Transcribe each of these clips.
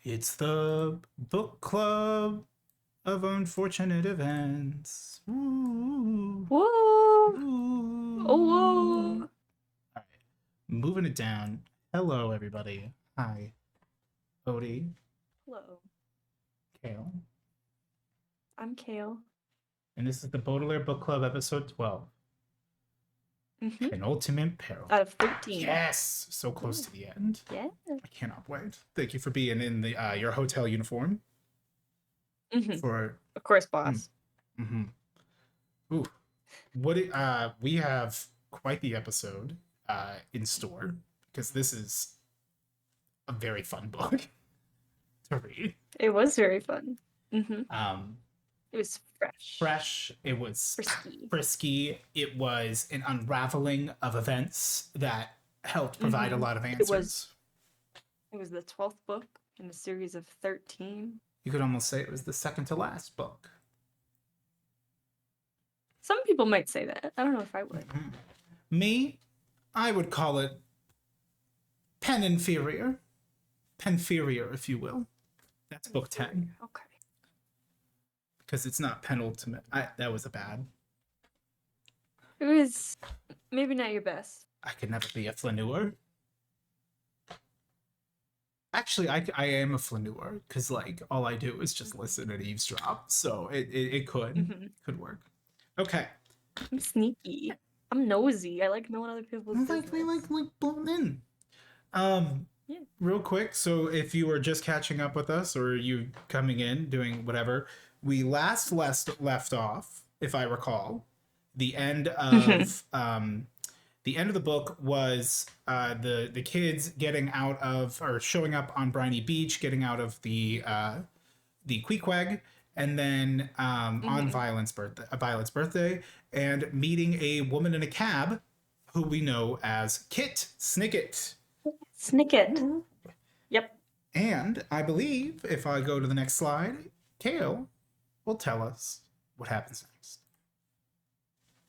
It's the book club of unfortunate events. Ooh, Whoa! ooh. Oh, whoa! All right, moving it down. Hello, everybody. Hi, Odie, Hello, Kale, I'm Kale. and this is the Baudelaire Book Club, episode 12, Mm-hmm. Penultimate Peril. Out of 13. Yes, so close Ooh, to the end. yeah. I cannot wait. Thank you for being in the your hotel uniform. Mm-hmm. For Of course, mm, boss. mm-hmm. Ooh, we have quite the episode in store because this is a very fun book to read. It was very fun. Mm-hmm. Um, It was fresh, Fresh, it was frisky. frisky, it was an unraveling of events that helped provide a Mm-hmm. lot of It was answers. it was the 12th book in a series of 13. You could almost say it was the second to last book. Some people might say that. I don't know if I would. Mhm. Me, I would call it pen inferior, penferior, if you will. That's book 10 Inferior. Okay. because it's not penultimate. That was a bad. It was maybe not your best. I could never be a flaneur. Actually, I am a flaneur because like all I do is just Mm-hmm. listen and eavesdrop, so it Mm-hmm. could work. Okay, I'm sneaky. I'm nosy. I like knowing other people's we business. like blown in. Um, Yeah. Real quick, so if you are just catching up with us or you coming in doing whatever, we left off, if I recall, the end Mm-hmm. of the end of the book was the kids getting out of or showing up on Briny Beach, getting out of the Queequeg, and then on Mm-hmm. Violet's birthday, and meeting a woman in a cab, who we know as Kit Snicket. Snicket. Yep. And I believe if I go to the next slide, Kale will tell us what happens next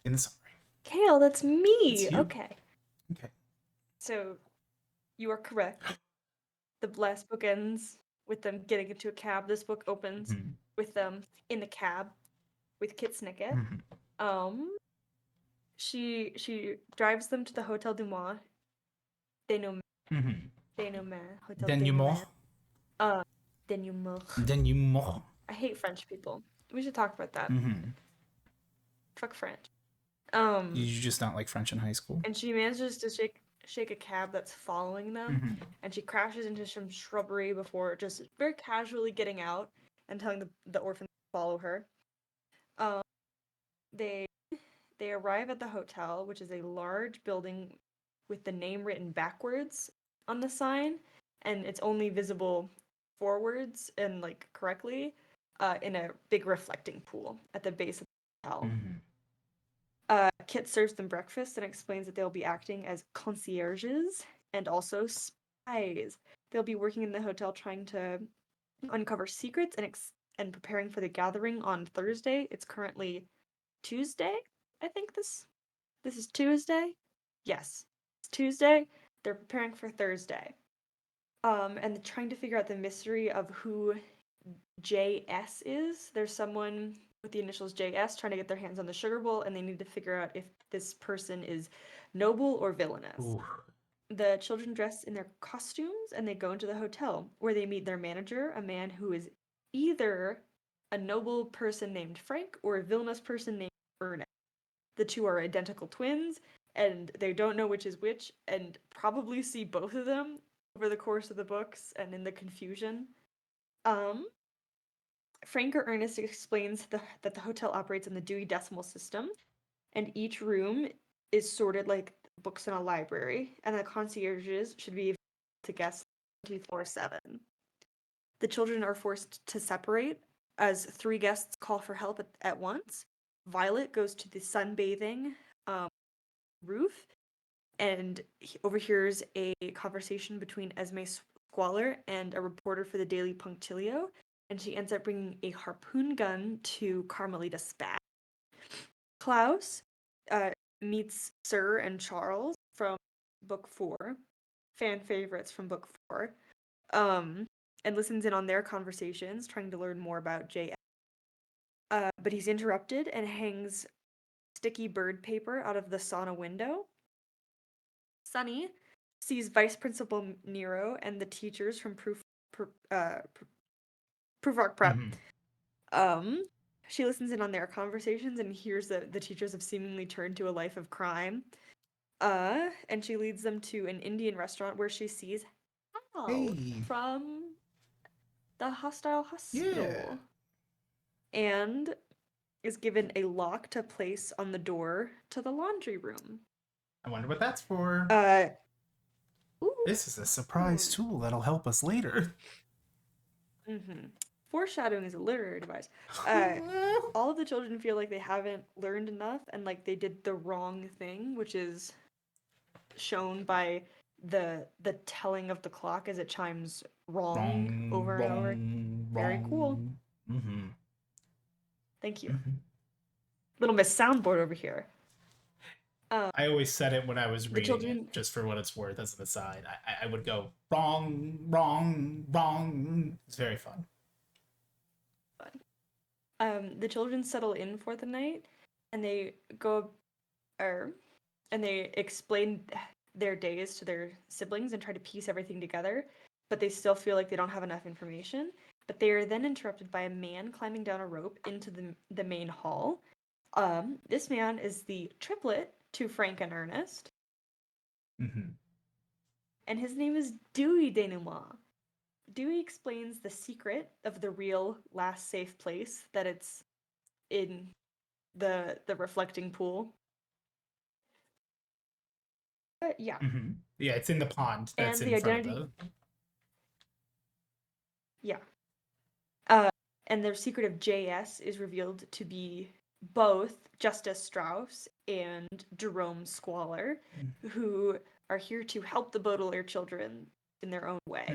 in the summary. Kale, that's me. It's you. Okay. Okay. So you are correct. The last book ends with them getting into a cab. This book opens Mm-hmm. with them in the cab with Kit Snicket. Mm-hmm. Um, she drives them to the Hotel du Mans. They know Mm-hmm. they know man. Hotel du Denouement. Mans. Uh, denouement. Denouement. I hate French people. We should talk about that. Mm-hmm. Fuck French. Did you just not like French in high school? And she manages to shake a cab that's following them, Mm-hmm. and she crashes into some shrubbery before just very casually getting out and telling the orphans to follow her. Um, they they arrive at the hotel, which is a large building with the name written backwards on the sign, and it's only visible forwards and like correctly in a big reflecting pool at the base of the hotel. Mm-hmm. Kit serves them breakfast and explains that they'll be acting as concierges and also spies. They'll be working in the hotel trying to uncover secrets and preparing for the gathering on Thursday. It's currently Tuesday. I think this is Tuesday. Yes, it's Tuesday. They're preparing for Thursday. And trying to figure out the mystery of who JS is. There's someone with the initials JS trying to get their hands on the sugar bowl, and they need to figure out if this person is noble or villainous. Ooh. The children dress in their costumes and they go into the hotel where they meet their manager, a man who is either a noble person named Frank or a villainous person named Ernest. The two are identical twins and they don't know which is which and probably see both of them over the course of the books and in the confusion. Um, Frank or Ernest explains that the hotel operates in the Dewey Decimal System, and each room is sorted like books in a library, and the concierges should be able to guests 24/7. The children are forced to separate as three guests call for help at once. Violet goes to the sunbathing um, roof and overhears a conversation between Esme Squalor and a reporter for the Daily Punctilio, and she ends up bringing a harpoon gun to Carmelita Spat. Klaus uh, meets Sir and Charles from book 4, fan favorites from book 4. Um, and listens in on their conversations, trying to learn more about JS. But he's interrupted and hangs sticky bird paper out of the sauna window. Sunny sees Vice Principal Nero and the teachers from Proof Arc Prep. Mhm. She listens in on their conversations and hears that the teachers have seemingly turned to a life of crime. And she leads them to an Indian restaurant where she sees Hal Hey. from the hostile Yeah. hospital and is given a lock to place on the door to the laundry room. I wonder what that's for. Uh, This is a surprise ooh. tool that'll help us later. Mm-hmm. Foreshadowing is a literary device. All of the children feel like they haven't learned enough and like they did the wrong thing, which is shown by the telling of the clock as it chimes wrong Wrong, over and over. wrong, Very cool. wrong. Mm-hmm. Thank you. Mm-hmm. Little Miss Soundboard over here. I always said it when I was The reading it, children. just for what it's worth as an aside. I would go wrong, wrong, wrong. It's very fun. The children settle in for the night, and they go, er, and they explain their days to their siblings and try to piece everything together, but they still feel like they don't have enough information. But they are then interrupted by a man climbing down a rope into the main hall. This man is the triplet to Frank and Ernest, Mm-hmm. and his name is Dewey Denouement. Dewey explains the secret of the real last safe place, that it's in the reflecting pool. Yeah, Mm-hmm. Yeah, it's in the pond that's and in the front of identity. the. Yeah, uh, and the secret of JS is revealed to be both Justice Strauss and Jerome Squalor, who are here to help the Baudelaire children in their own way.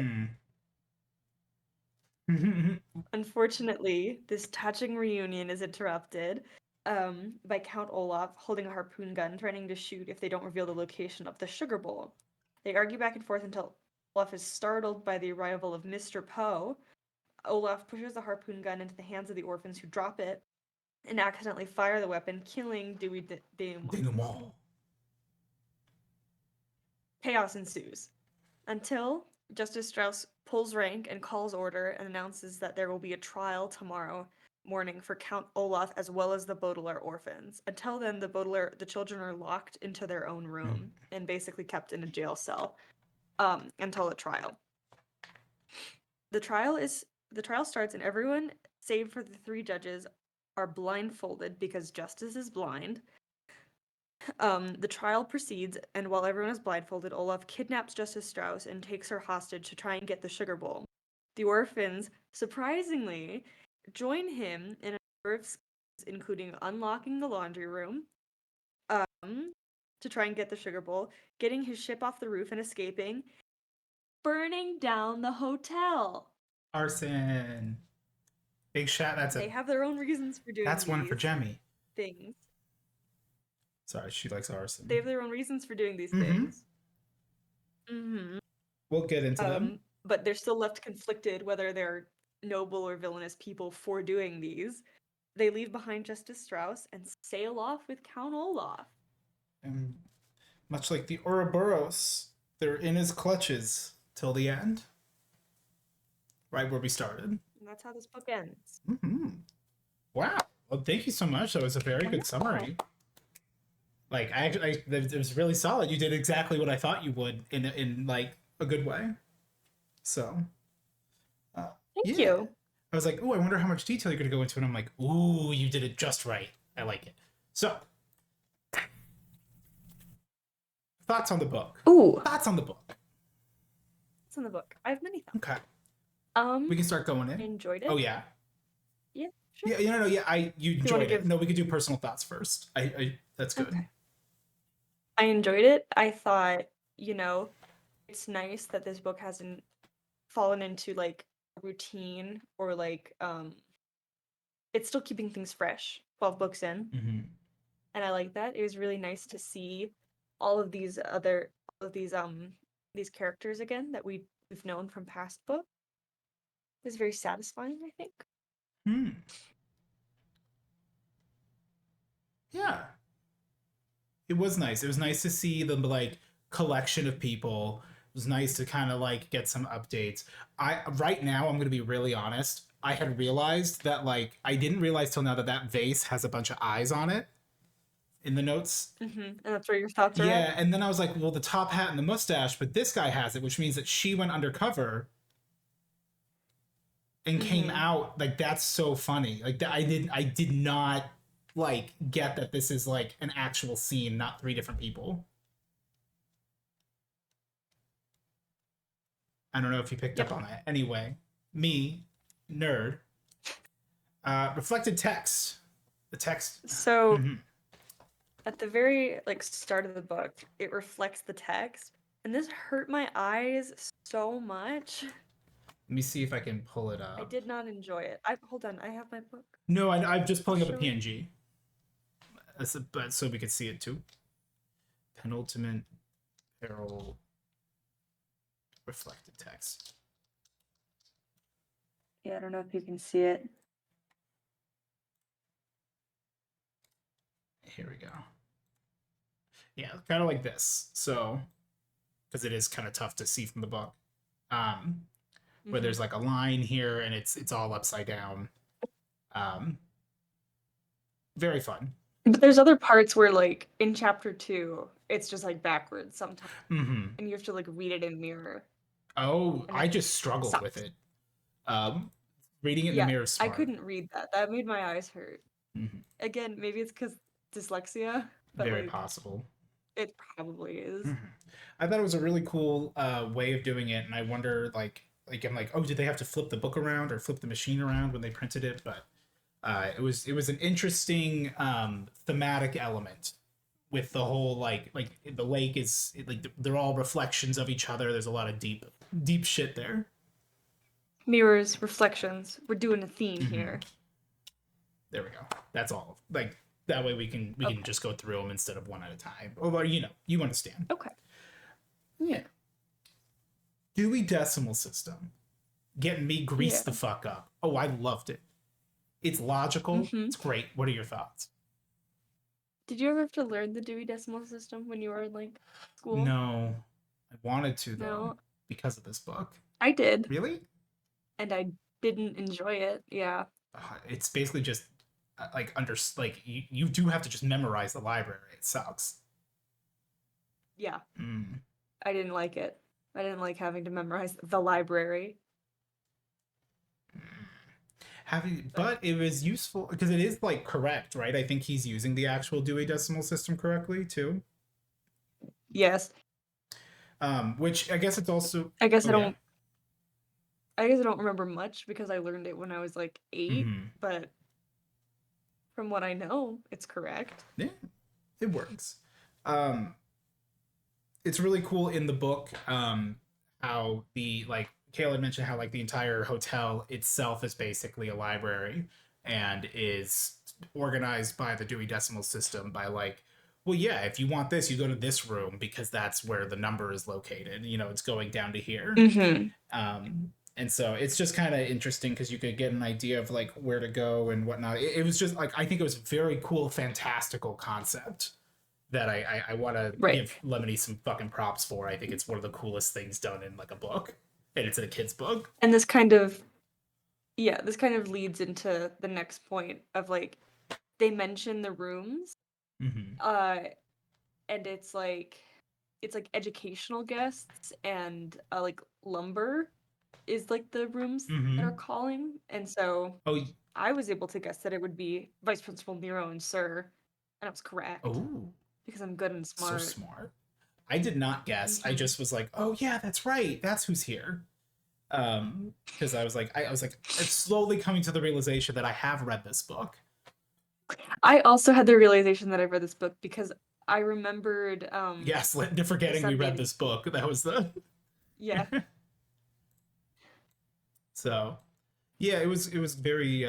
Mm-hmm. Unfortunately, this touching reunion is interrupted by Count Olaf holding a harpoon gun, threatening to shoot if they don't reveal the location of the sugar bowl. They argue back and forth until Olaf is startled by the arrival of Mr. Poe. Olaf pushes the harpoon gun into the hands of the orphans, who drop it and accidentally fire the weapon, killing Dewey Denouement. Denouement. Chaos ensues until Justice Strauss pulls rank and calls order and announces that there will be a trial tomorrow morning for Count Olaf as well as the Baudelaire orphans. Until then, the children are locked into their own room and basically kept in a jail cell until the trial. The trial starts and everyone, save for the three judges, are blindfolded because justice is blind. The trial proceeds, and while everyone is blindfolded, Olaf kidnaps Justice Strauss and takes her hostage to try and get the sugar bowl. The orphans, surprisingly, join him in a number of schemes, including unlocking the laundry room, to try and get the sugar bowl, getting his ship off the roof and escaping, burning down the hotel. Arson. Big shot. They have their own reasons for doing That's one for these Jemmy. things. Sorry, she likes arson. They have their own reasons for doing these Mm-hmm. things. Mm-hmm. We'll get into them. But they're still left conflicted whether they're noble or villainous people for doing these. They leave behind Justice Strauss and sail off with Count Olaf. And much like the Ouroboros, they're in his clutches till the end. Right where we started. And that's how this book ends. Mm-hmm. Wow. Well, thank you so much. That was a very good summary. Like, it was really solid. You did exactly what I thought you would in like a good way. So, Thank you. I was like, oh, I wonder how much detail you're gonna go into, and I'm like, ooh, you did it just right. I like it. So, thoughts on the book? Ooh. Thoughts on the book? It's in the book. I have many thoughts. Okay. We can start going in. I enjoyed it. Oh yeah. Yeah. Sure. Yeah. No. Yeah. You enjoyed it. give- No, we could do personal thoughts first. That's good. Okay. I enjoyed it. I thought, it's nice that this book hasn't fallen into like a routine or like it's still keeping things fresh 12 books in. Mm-hmm. And I like that. It was really nice to see all of these these characters again that we've known from past books. was very satisfying, I think. Hmm. Yeah. It was nice. It was nice to see the like collection of people. It was nice to kind of like get some updates. I right now I'm gonna be really honest. I had realized that like I didn't realize till now that that vase has a bunch of eyes on it in the notes. And that's where your thoughts are at? Yeah, and then I was like, well, the top hat and the mustache, but this guy has it, which means that she went undercover and came Mm-hmm. out. Like that's so funny. Like that, I did not like get that this is like an actual scene, not three different people. I don't know if you picked up Yep. on that. Anyway, me, nerd, reflected text. The text. So Mhm. at the very like start of the book, it reflects the text, and this hurt my eyes so much. Let me see if I can pull it I up. did not enjoy it. I hold on, I have my book. No, I'm just I'll pulling up a show you. PNG, but so we could see it too. Penultimate Peril reflected text. Yeah, I don't know if you can see it. Here we go. Yeah, kind of like this. So, because it is kind of tough to see from the book, where Mm-hmm. there's like a line here and it's all upside down. Um, very fun. But there's other parts where like in chapter 2, it's just like backwards sometimes, Mm-hmm. and you have to like read it in mirror, Oh, and I it just struggled with sucks. it. Um, Reading it in the Yeah, mirror is I smart. couldn't read that. That made my eyes hurt. Mm-hmm. Again, maybe it's because dyslexia, but Very like possible. it probably is. Mm-hmm. I thought it was a really cool way of doing it, and I wonder, I'm like, oh, did they have to flip the book around or flip the machine around when they printed it? But it was an interesting thematic element with the whole like the lake is like they're all reflections of each other. There's a lot of deep shit there. Mirrors, reflections. We're doing a theme Mm-hmm. here. There we go. That's all. Like that way we can Okay. just go through them instead of one at a time. Or you know, you understand. Okay. Yeah. Yeah. Dewey Decimal System. Getting me Yeah. greased the fuck up. Oh, I loved it. It's logical. Mm-hmm. It's great. What are your thoughts? Did you ever have to learn the Dewey Decimal System when you were in like school? No. I wanted to though, No, because of this book. I did, Really? and I didn't enjoy it. Yeah. It's basically just like like you do have to just memorize the library. It sucks. Yeah. Mm. I didn't like it. I didn't like having to memorize the library. Having, But but it was useful because it is like correct, right? I think he's using the actual Dewey Decimal System correctly too. yes, Which I guess it's also. I guess Oh I yeah. don't. I guess I don't remember much because I learned it when I was like 8. Mm-hmm. But from what I know, it's correct. Yeah, it works. Um, it's really cool in the book how the like Kale had mentioned how like the entire hotel itself is basically a library and is organized by the Dewey Decimal System by like, well, yeah, if you want this, you go to this room because that's where the number is located. You know, it's going down to here. Mm-hmm. And so it's just kind of interesting because you could get an idea of like where to go and whatnot. It was just like I think it was a very cool, fantastical concept that I want to Right. give Lemony some fucking props for. I think it's one of the coolest things done in like a book, and it's in a kid's book. And this kind of this kind of leads into the next point of like they mention the rooms, Mm-hmm. uh, and it's like educational guests and like lumber is like the rooms that are Mm-hmm. calling, and so Oh, I was able to guess that it would be Vice Principal Nero and Sir, and I was correct oh, because I'm good and so smart. smart. I did not guess. I Hmm. just was like, oh yeah, that's right. That's who's here. Because I was like, it's slowly coming to the realization that I have read this book. I also had the realization that I read this book because I remembered Yes, Linda the forgetting we read Sunday. this book. That was the Yeah. so yeah, it was very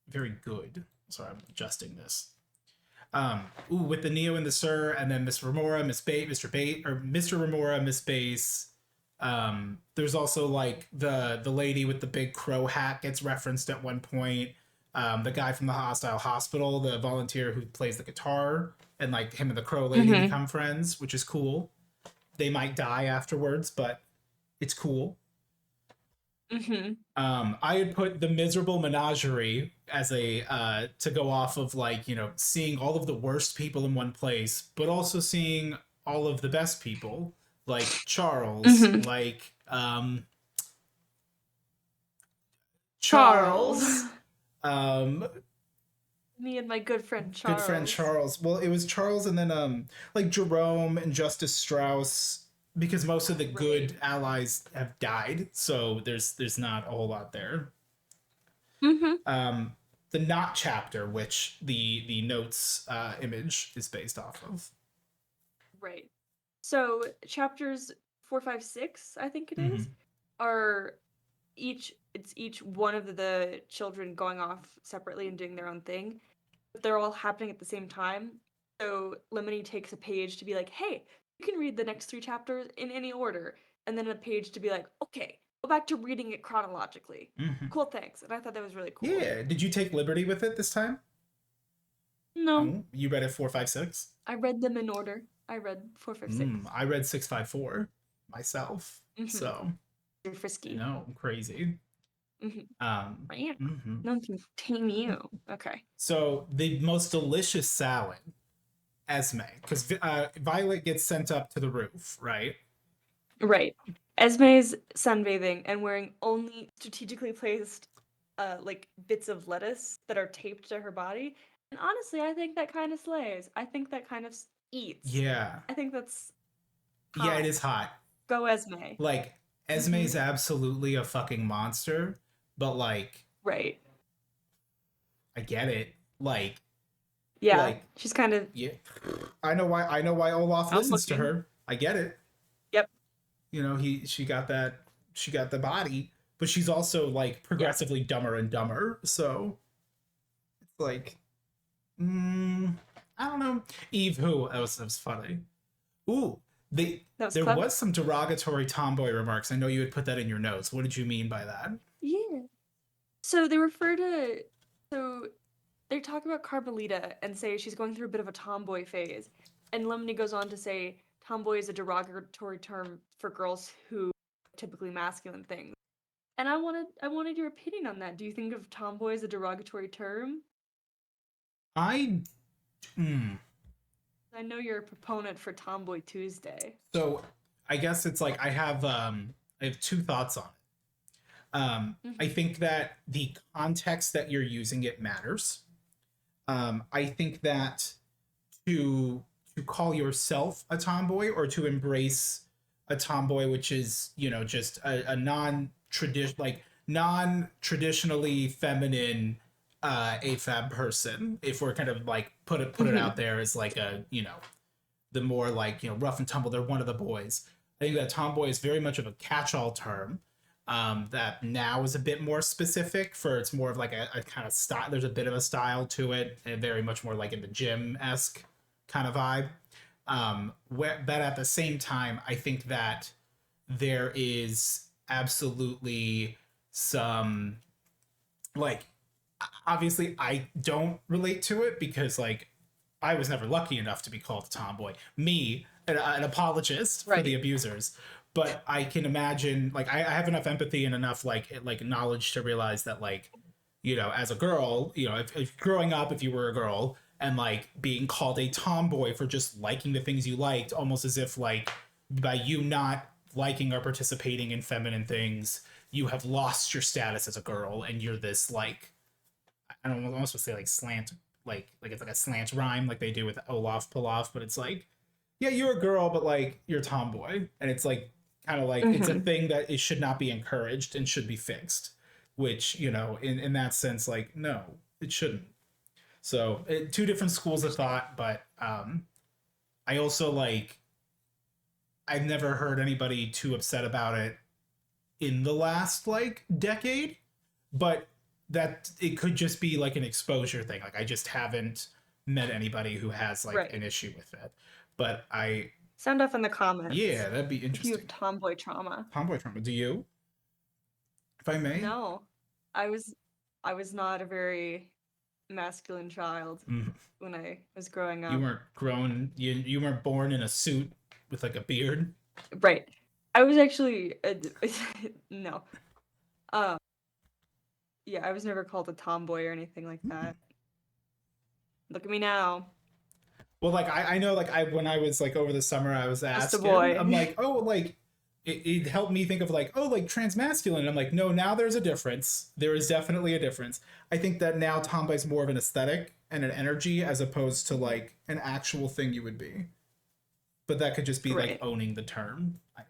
very good. Sorry, I'm adjusting this. Ooh, with the Neo and the Sir, and then Miss Remora, Miss Bate, Mr. Bate, or Mr. Remora, Miss Base, There's also like the lady with the big crow hat gets referenced at one point. The guy from the hostile hospital, the volunteer who plays the guitar, and like him and the crow lady Mm-hmm. become friends, which is cool. They might die afterwards, but it's cool. Mm-hmm. I had put the miserable menagerie as a to go off of like seeing all of the worst people in one place, but also seeing all of the best people like Charles, Mm-hmm. like Charles. Charles, um, Me and my good friend good friend Charles. Charles. Well, it was Charles, and then like Jerome and Justice Strauss, because most of the Right. good allies have died, so there's not a whole lot there. Mm-hmm. um, the not chapter, which the notes image is based off of. Right. So chapters 4, 5, 6, I think it Mm-hmm. is, are each one of the children going off separately and doing their own thing, but they're all happening at the same time. So Lemony takes a page to be like, "Hey, you can read the next 3 chapters in any order," and then a page to be like, "Okay, go back to reading it chronologically." Mm-hmm. Cool, thanks. And I thought that was really cool. Yeah. Did you take liberty with it this time? No, Oh, you read it 456. I read them in order. I read 4, 5, 6. I read 654 myself. Mm-hmm. So You're I frisky. know I'm crazy. Mm-hmm. Um. Man, Mm-hmm. no one can tame you. Okay. So the most delicious salad, Esme, because Violet gets sent up to the roof, right? Right. Esme's sunbathing and wearing only strategically placed like bits of lettuce that are taped to her body. And honestly, I think that kind of slays. I think that kind of eats. Yeah. I think that's Yeah, it hot. is hot. Go Esme. Like Mhm. Esme's absolutely a fucking monster, but like Right. I get it. Yeah. Like She's kind of yeah. I know why Olaf I'm listens to looking. her. I get it. Yep. She got the body, but she's also like Yeah. progressively dumber and dumber. So it's like mm, I don't know. Eve who? That was funny. Ooh, they That was there clever. was some derogatory tomboy remarks. I know you had put that in your notes. What did you mean by that? Yeah. So they refer to so they talk about Carmelita and say she's going through a bit of a tomboy phase. And Lemony goes on to say tomboy is a derogatory term for girls who typically masculine things. And I wanted your opinion on that. Do you think of tomboy as a derogatory term? I mm, I know you're a proponent for Tomboy Tuesday. so I guess it's like I have two thoughts on it. I Mm-hmm. think that the context that you're using it matters. I think that to call yourself a tomboy or to embrace a tomboy, which is just a non traditionally feminine AFAB person, if we're kind of like put it Mm-hmm. out there as like a the more like rough and tumble, they're one of the boys. I think that tomboy is very much of a catch-all term that now is a bit more specific for it's more of like a kind of style. There's a bit of a style to it, and very much more like in the gym esque kind of vibe. But at the same time, I think that there is absolutely some like obviously I don't relate to it because like I was never lucky enough to be called a tomboy. Me, an apologist for the Right. abusers, but I can imagine like I have enough empathy and enough like knowledge to realize that like as a girl, if growing up, if you were a girl and like being called a tomboy for just liking the things you liked, almost as if like by you not liking or participating in feminine things, you have lost your status as a girl and you're this like I don't know, almost to say like slant, like it's like a slant rhyme like they do with Olaf pull off, but it's like, yeah, you're a girl, but like you're a tomboy, and it's like kind of like it's a Mm-hmm. thing that it should not be encouraged and should be fixed. Which in that sense, like no, it shouldn't. So two different schools of thought, but I also like I've never heard anybody too upset about it in the last like decade, but that it could just be like an exposure thing. Like I just haven't met anybody who has like an Right. issue with it. But I Sound off in the comments Yeah, that'd be if you have interesting. tomboy trauma. Tomboy trauma. Do you? If I may? No, I was I was not a very masculine child Mm. when I was growing You up. weren't grown. You weren't born in a suit with like a beard. Right. I was actually no. Um, yeah, I was never called a tomboy or anything like that. Look at me now, Well, like I know, like I when I was like over the summer, I was just a asking. I'm boy. like, oh, like it helped me think of like, oh, like transmasculine. And I'm like, no, now there's a difference. There is definitely a difference. I think that now tomboy's more of an aesthetic and an energy as opposed to Mhm. like an actual thing you would be. But that could just be like Right. owning the term. I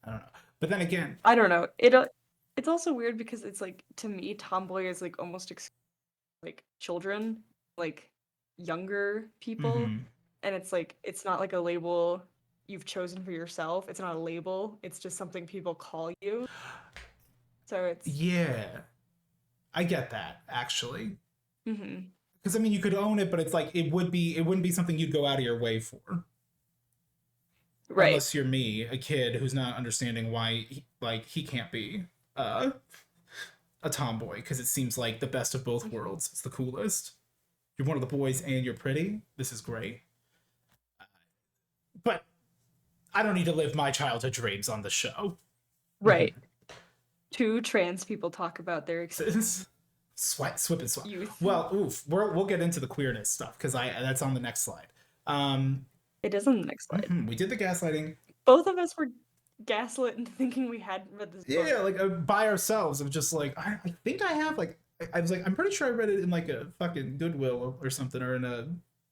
don't know. But then again, I don't know. It's also weird because it's like to me, tomboy is like almost like children, like younger people, mhm. and it's like it's not like a label you've chosen for yourself. It's not a label. It's just something people call you. So it's Yeah, I get that actually. mhm. Because I mean, you could own it, but it's like it wouldn't be something you'd go out of your way for. Right. Unless you're me, a kid who's not understanding why like he can't be uh, a tomboy because it seems like the best of both Mhm. worlds. It's the coolest. You're one of the boys and you're pretty. This is great. But I don't need to live my childhood dreams on the show. Right. Two trans people talk about their Sweat, swip, and swap. youth. Well, oof, we'll get into the queerness stuff because I that's on the next slide. Um, It is on the next slide. we did the gaslighting. Both of us were gaslit into thinking we hadn't read this Yeah, book. like by ourselves of just like I think I have like I was like I'm pretty sure I read it in like a fucking Goodwill or something or in a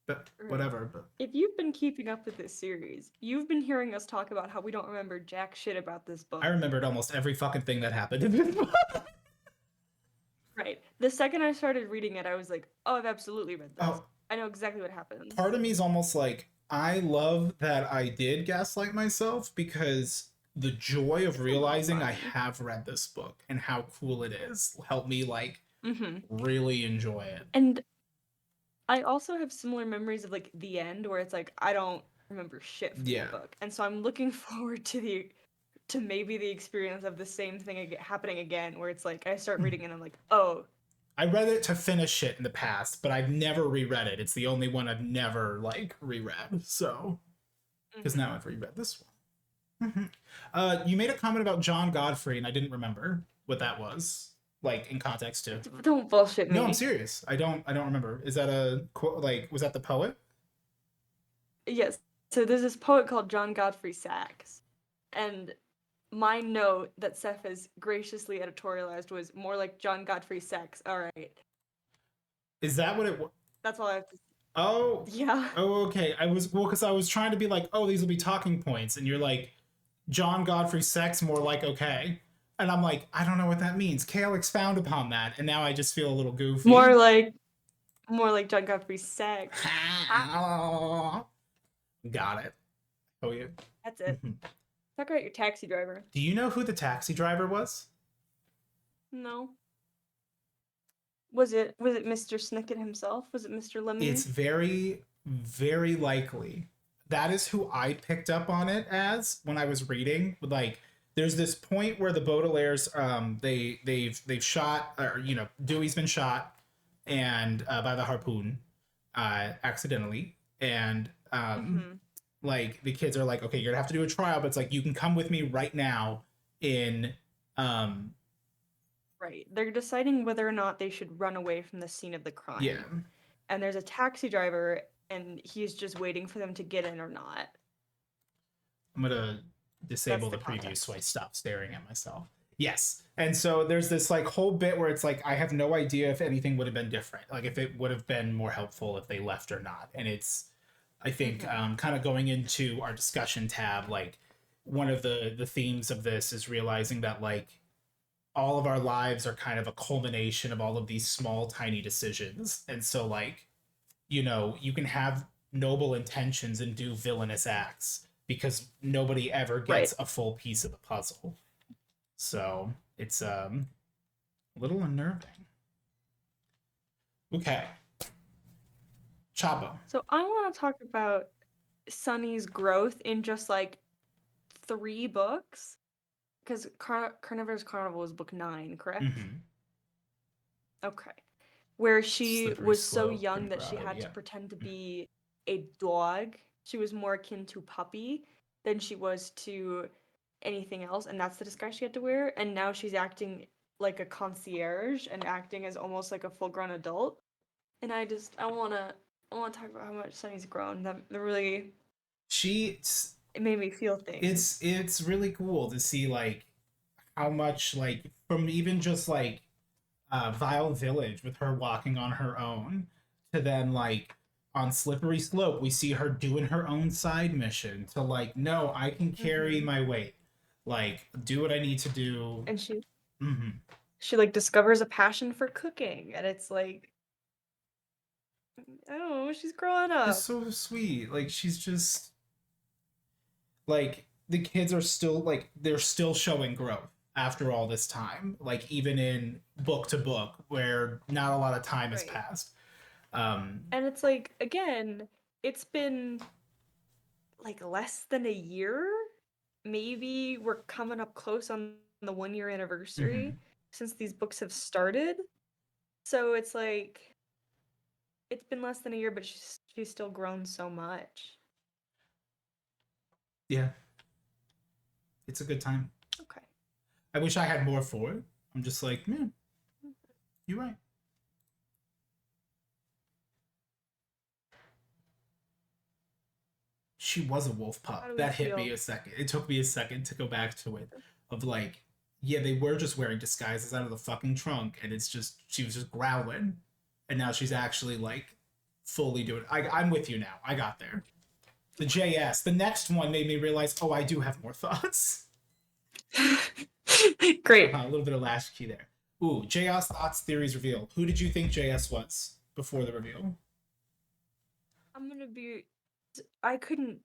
Right. whatever. But If you've been keeping up with this series, you've been hearing us talk about how we don't remember jack shit about this I book. remembered almost every fucking thing that happened in this book. Right. The second I started reading it, I was like, oh, I've absolutely read this. Oh, I know exactly what happens. part of me is almost like I love that I did gaslight myself because the joy of It's a lot of realizing I fun. have read this book and how cool it is helped me like Mm-hmm. really enjoy it. And I also have similar memories of like the end where it's like I don't remember shit from the Yeah. book. And so I'm looking forward to maybe the experience of the same thing happening again where it's like I start reading and I'm like, "Oh, I read it to finish it in the past, but I've never reread it. It's the only one I've never like reread. So, because now mhm. I've reread this one. You made a comment about John Godfrey, and I didn't remember what that was, like in context to. Don't bullshit No, I'm me." serious. I don't remember. Is that a quote? Like, was that the poet? Yes. So there's this poet called John Godfrey Saxe. And my note that Seth has graciously editorialized was more like John Godfrey Saxe. All right. Is that what it? That's all I have to Oh, Yeah. oh, okay. I was well because I was trying to be like, oh, these will be talking points, and you're like, John Godfrey sex, more like okay, and I'm like, I don't know what that means. Kale expound upon that, and now I just feel a little More goofy. like more like John Godfrey Saxe. Ha. Got it. Oh yeah. That's it. Talk about your taxi driver. Do you know who the taxi driver was? No. Was it Mr. Snicket himself? Was it Mr. It's Lemony? very likely that is who I picked up on it as when I was reading. Like, there's this point where the Baudelaires, they've shot, or Dewey's been shot, and by the harpoon, accidentally, and Mm-hmm. like the kids are like, okay, you're gonna have to do a trial, but it's like you can come with me right now in um Right. They're deciding whether or not they should run away from the scene of the yeah. crime. And there's a taxi driver and he's just waiting for them to get in or not. I'm gonna That's disable the the preview so I context. stop staring at myself. Yes. And so there's this like whole bit where it's like I have no idea if anything would have been different. Like if it would have been more helpful if they left or not. And it's I think Mm-hmm. kind of going into our discussion tab, like one of the themes of this is realizing that like all of our lives are kind of a culmination of all of these small tiny decisions. And so like you can have noble intentions and do villainous acts because nobody ever Right. gets a full piece of the puzzle. So it's a little unnerving. Okay. Chabo. So I want to talk about Sunny's growth in just like 3 books. Because Carnivorous Carnival was book 9, correct? Mm-hmm. Okay. Where she Slippery was so slope young and that she grotto, had to yeah. pretend to be a dog. She was more akin to puppy than she was to anything else, and that's the disguise she had to wear. And now she's acting like a concierge and acting as almost like a full-grown adult. And I wanna talk about how much Sunny's grown. That really She it made me feel things. it's really cool to see like how much like from even just like Vile Village with her walking on her own to then like on Slippery Slope we see her doing her own side mission to like no I can carry Hmm. my weight, like do what I need to do. And she Mm-hmm. she like discovers a passion for cooking, and it's like, I don't know, she's growing It's up. so sweet, like she's just like the kids are still like they're still showing growth after all this time, like even in book to book where not a lot of time has Right. passed. um And it's like, again, it's been like less than a year. Maybe we're coming up close on the 1 year anniversary mhm. since these books have started. So it's like it's been less than a year, but she's still grown so much. Yeah, it's a good time. Okay. I wish I had more for it. I'm just like, man, you're right. She was a wolf How pup. do we That hit me feel? a second. It took me a second to go back to it. Of like, yeah, they were just wearing disguises out of the fucking trunk, and it's just she was just growling, and now she's actually like fully doing. I'm with you now. I got there. The JS. The next one made me realize, oh, I do have more thoughts. Great. A little bit of latchkey there. Ooh, JS thoughts, theories revealed. Who did you think JS was before the reveal? I'm gonna be. I couldn't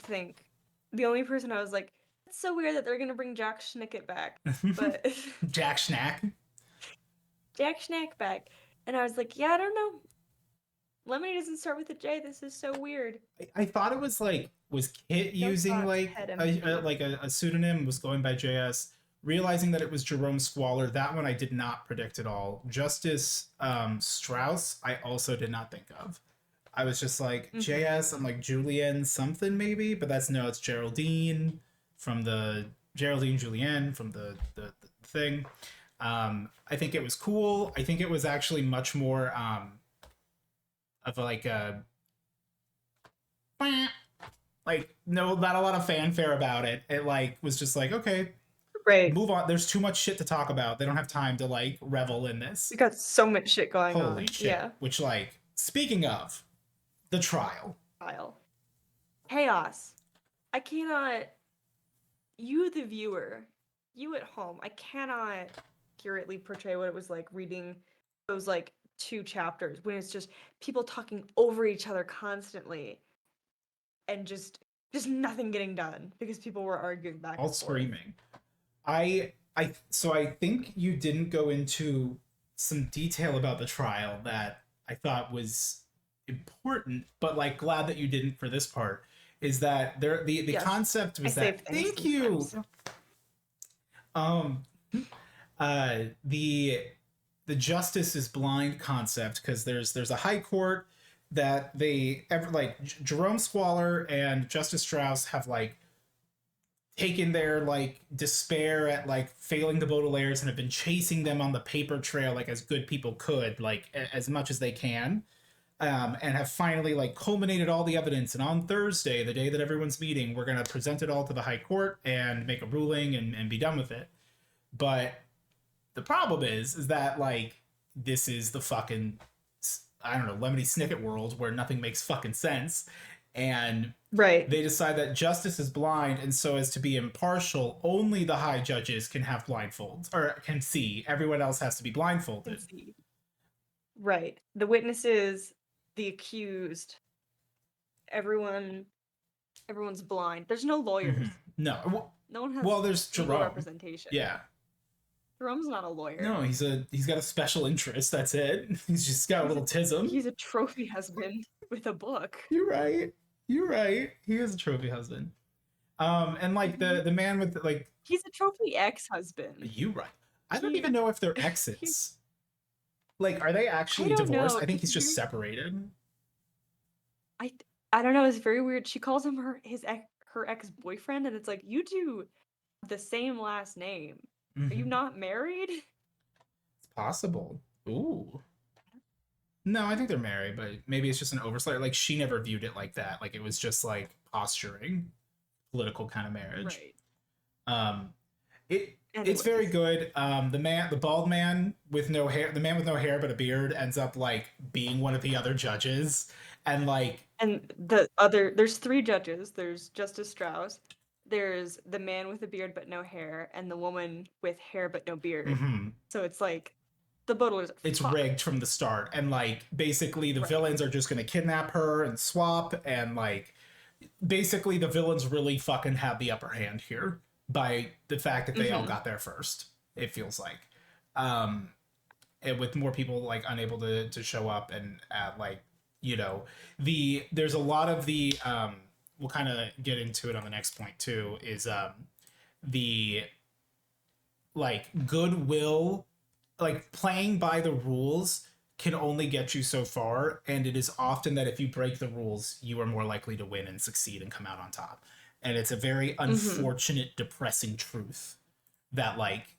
think. The only person I was like, it's so weird that they're gonna bring Jack Schnicket back, but Jack Schnack. Jack Schnack back, and I was like, yeah, I don't know. Lemony doesn't start with a J. This is so weird. I thought it was like was Kit No using thoughts, like head empty. a pseudonym, was going by JS. Realizing that it was Jerome Squaller, that one I did not predict at all. Justice Strauss, I also did not think of. I was just like Hmm. JS. I'm like Julian something maybe, but that's no, it's Geraldine from the Geraldine Julienne from the thing. I think it was cool. I think it was actually much more of like a like no, not a lot of fanfare about it. It like was just like okay, Right. move on. There's too much shit to talk about. They don't have time to like revel in We this. got so much shit going Holy on. shit! Yeah. Which like speaking of the trial. Kyle. Chaos. I cannot. You, the viewer, you at home, I cannot accurately portray what it was like reading those like 2 chapters when it's just people talking over each other constantly and just nothing getting done because people were arguing back All and forth. screaming. I think you didn't go into some detail about the trial that I thought was important, but like glad that you didn't for this part. Is that there the Yes, concept I was save that things thank you. sometimes. Um the justice is blind concept because there's a high court that they ever like Jerome Squaller and Justice Strauss have like taken their like despair at like failing the Baudelaires and have been chasing them on the paper trail like as good people could like as much as they can, and have finally like culminated all the evidence. And on Thursday, the day that everyone's meeting, we're gonna present it all to the high court and make a ruling and be done with it. But the problem is that like this is the fucking I don't know Lemony Snicket world where nothing makes fucking sense, and Right. they decide that justice is blind, and so as to be impartial, only the high judges can have blindfolds or can see. Everyone else has to be Can blindfolded. see. Right. The witnesses, the accused, everyone everyone's blind. There's no Mm-hmm. lawyers. No, No one has well, there's legal Jerome. representation. Yeah, Jerome's not a lawyer. no, he's got a special interest. That's it. He's just got a He's little a tism. he's a trophy husband with a book. You're right. You're right. He is a trophy husband. And like Mhm. the man with like He's a trophy ex-husband. you right. I don't He even know if they're he exes. Like, are they I actually don't divorced? know. I think It's he's just very separated. I th- I don't know, it's very weird. She calls him her ex-boyfriend and it's like, "You two have the same last name. Are you Mm-hmm. not married?" It's possible. Ooh. No, I think they're married, but maybe it's just an oversight. Like she never viewed it like that. Like it was just like posturing, political kind of marriage. Right. Um, it it's very Anyways. good. The bald man with no hair, the man with no hair but a beard, ends up like being one of the other judges, and like, And there's three judges. There's Justice Strauss, there's the man with a beard but no hair, and the woman with hair but no beard. mm-hmm, So it's like the Baudelaires are it's rigged fucked. from the start, and like basically the Right. villains are just gonna kidnap her and swap, and like basically the villains really fucking have the upper hand here by the fact that they all Mm-hmm. got there first. It feels like. Um, and with more people like unable to show up and like you know there's a lot of the we'll kind of get into it on the next point too is the like goodwill, like playing by the rules can only get you so far, and it is often that if you break the rules you are more likely to win and succeed and come out on top, and it's a very Mm-hmm. unfortunate depressing truth that like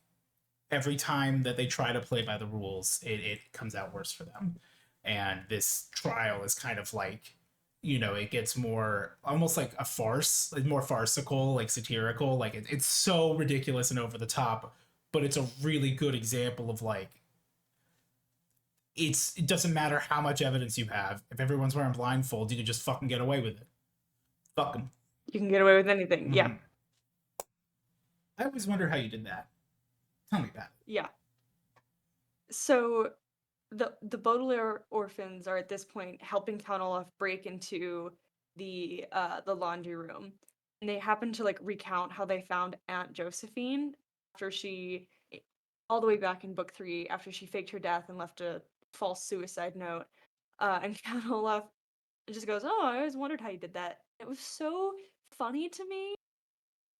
every time that they try to play by the rules, it comes out worse for them. And this trial is kind of like, it gets more almost like a farce, like more farcical, like satirical. Like it's so ridiculous and over the top, but it's a really good example of like, it doesn't matter how much evidence you have. If everyone's wearing blindfolds, you can just fucking get away with it. Fuck them. You can get away with anything. Yeah. Mm-hmm. I always wonder how you did that. Tell me about Yeah. So the Baudelaire orphans are at this point helping Count Olaf break into the laundry room, and they happen to like recount how they found Aunt Josephine after all the way back in book 3 after she faked her death and left a false suicide note. And Count Olaf just goes, "Oh, I always wondered how you did that." It was so funny to me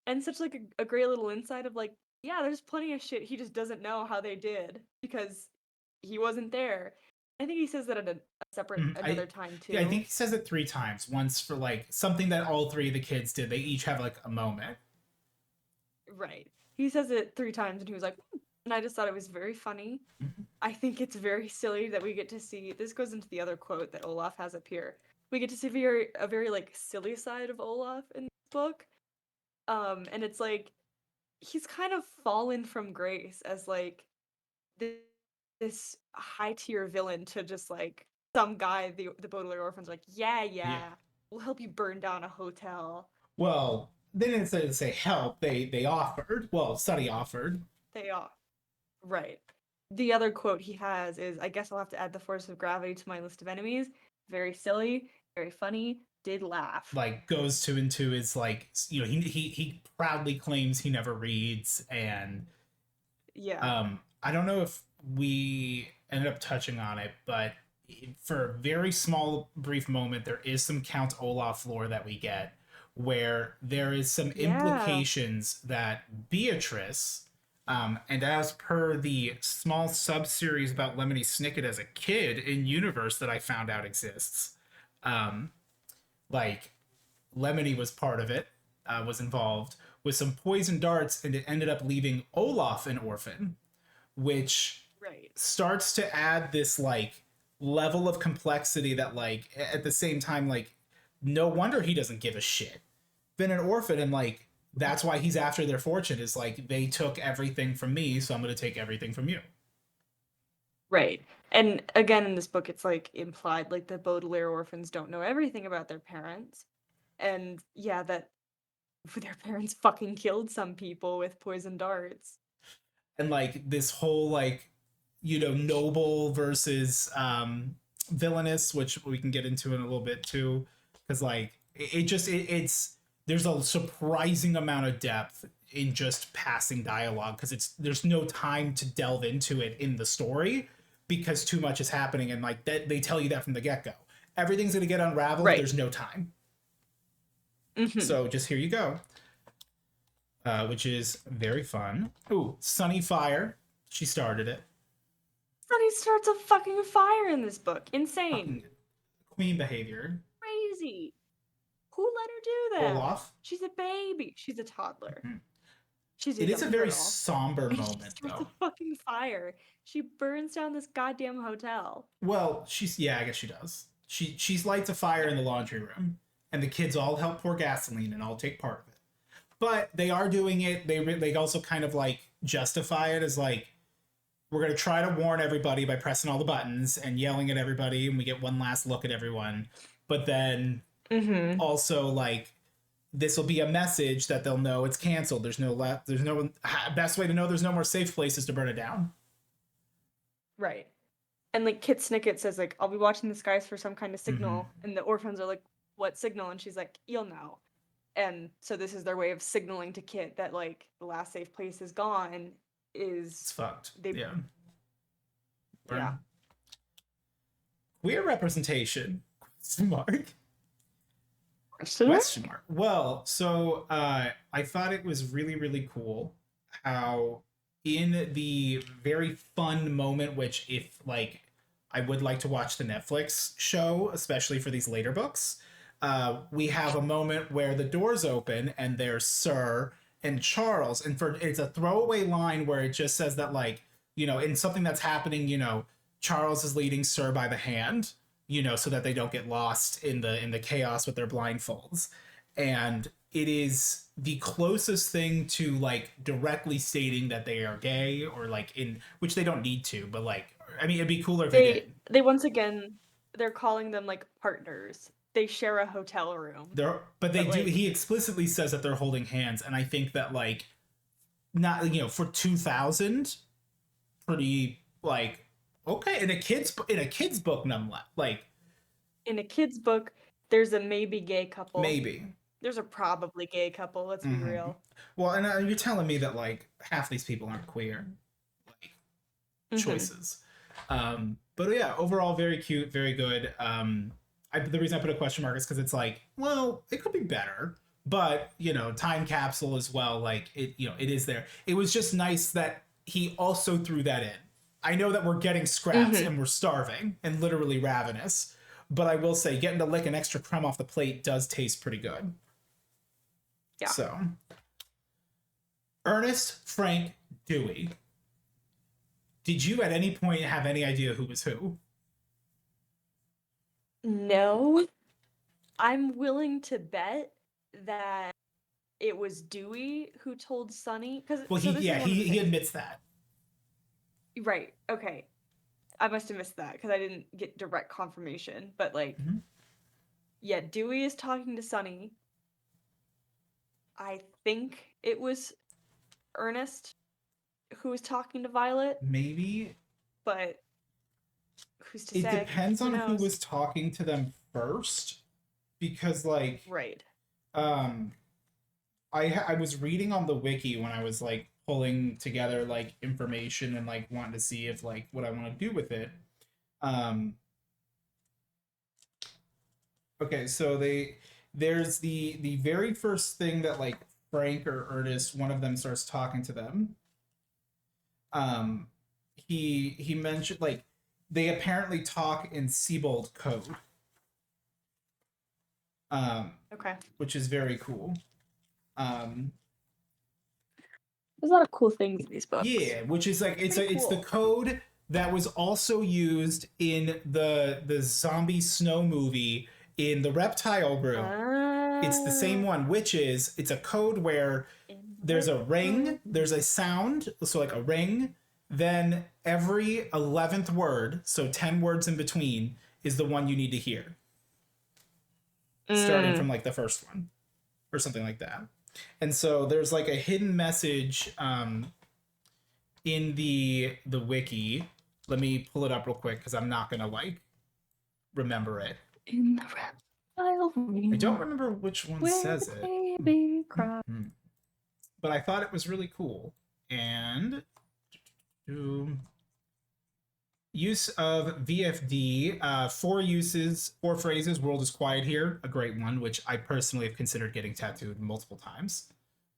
and such like a great little insight of like, yeah, there's plenty of shit he just doesn't know how they did because he wasn't there. I think he says that at a it. separate another time Yeah, I too. think he says it 3 times. Once for like something that all three of the kids did. They each have like a moment. Right. He says it 3 times and he was like, "Hmm." And I just thought it was very funny. Mhm. I think it's very silly that we get to see this goes into the other quote that Olaf has up here. We get to see a very like silly side of Olaf in this book. And it's like he's kind of fallen from grace as like this, this high tier villain to just like some guy the Baudelaire orphans are like, yeah, Yeah. yeah, we'll help you burn down a hotel. Well, they didn't say help. They offered. Well, Sonny offered. They are right. The other quote he has is, "I guess I'll have to add the force of gravity to my list of enemies." Very silly, very funny. Did laugh. Like goes to into his like he proudly claims he never reads, and Yeah. I don't know if we ended up touching on it, but for a very small brief moment there is some Count Olaf lore that we get where there is some Yeah. implications that Beatrice, and as per the small sub series about Lemony Snicket as a kid in universe that I found out exists, um, like Lemony was part of it, was involved with some poison darts, and it ended up leaving Olaf an orphan, which Right. starts to add this like level of complexity that like at the same time like no wonder he doesn't give a shit. Been an orphan, and like that's why he's after their fortune, is like they took everything from me, so I'm going to take everything from you. Right. And again, in this book, it's like implied like the Baudelaire orphans don't know everything about their parents. And yeah, that their parents fucking killed some people with poison darts. And like this whole like noble versus villainous, which we can get into in a little bit too, because like it's there's a surprising amount of depth in just passing dialogue, because it's there's no time to delve into it in the story because too much is happening, and like that they tell you that from the get-go, everything's going to get unraveled, Right. there's no time. Mm-hmm. So just here you go, which is very fun. Ooh, Sunny Fire. She started it. Sonny starts a fucking fire in this book. Insane. Fucking queen behavior. Crazy. Who let her do that? Olaf. She's a baby. She's a toddler. Mhm. She's a It is a young very girl. somber And she moment, starts a though. fucking fire. She burns down this goddamn hotel. Well, she's yeah, I guess she does. She's lights a fire Yeah. in the laundry room, and the kids all help pour gasoline and all take part of it. But they are doing it. They also kind of like justify it as like we're gonna try to warn everybody by pressing all the buttons and yelling at everybody, and we get one last look at everyone. But then Mm-hmm. also like this will be a message that they'll know it's canceled. There's no best way to know there's no more safe places to burn it down. Right. And like Kit Snicket says, like, I'll be watching the skies for some kind of Mm-hmm. signal. And the orphans are like, what signal? And she's like, you'll know. And so this is their way of signaling to Kit that like the last safe place is gone. It's Is fucked. they Yeah. yeah. Burn. Queer representation? Question mark. Question mark. Well, so I thought it was really, really cool how in the very fun moment, which if like I would like to watch the Netflix show, especially for these later books, we have a moment where the doors open and there's Sir and Charles, and for it's a throwaway line where it just says that like in something that's happening, Charles is leading Sir by the hand, so that they don't get lost in the chaos with their blindfolds. And it is the closest thing to like directly stating that they are gay or like in which they don't need to, but like I mean it'd be cooler if they did. They once again they're calling them like partners. They share a hotel room. But they But do like he explicitly says that they're holding hands, and I think that like not for 2000 pretty like okay in a kid's book nonetheless like in a kid's book, there's a maybe gay couple. maybe. There's a probably gay couple, let's be Mm-hmm. real. Well, and you're telling me that like half these people aren't queer, like Mm-hmm. choices. But yeah, overall very cute, very good. The reason I put a question mark is because it's like, well, it could be better, but time capsule as well. Like it is there. It was just nice that he also threw that in. I know that we're getting scraps Mm-hmm. and we're starving and literally ravenous, but I will say getting to lick an extra crumb off the plate does taste pretty good. Yeah. So, Ernest, Frank, Dewey. Did you at any point have any idea who was who? No. I'm willing to bet that it was Dewey who told Sunny because Well, so this is one of the he things. admits that. Right. Okay. I must have missed that because I didn't get direct confirmation. But like, Mhm. yeah, Dewey is talking to Sunny. I think it was Ernest who was talking to Violet, Maybe but who's to it say? depends Who on who knows? was talking to them first, because like Right. um I was reading on the wiki when I was like pulling together like information and like wanting to see if like what I want to do with it. Um okay, so there's the very first thing that like Frank or Ernest, one of them starts talking to them. Um he mentioned like they apparently talk in Siebold code. Um Okay. which is very cool. Um There's a lot of cool things in these books. Yeah, which is like Pretty it's the cool. code that was also used in the zombie snow movie in the reptile room. It's the same Ah, one, which is it's a code where in the there's a ring, room. there's a sound, so like a ring, then every 11th word, so 10 words in between, is the one you need to hear, starting from Mm. like the first one or something like that. And so there's like a hidden message in the wiki. Let me pull it up real quick because I'm not gonna like remember it. In the reptile room. I don't remember which one Where says the it. baby cries. But I thought it was really cool. And Use of VFD, four phrases. World is quiet here, a great one, which I personally have considered getting tattooed multiple times.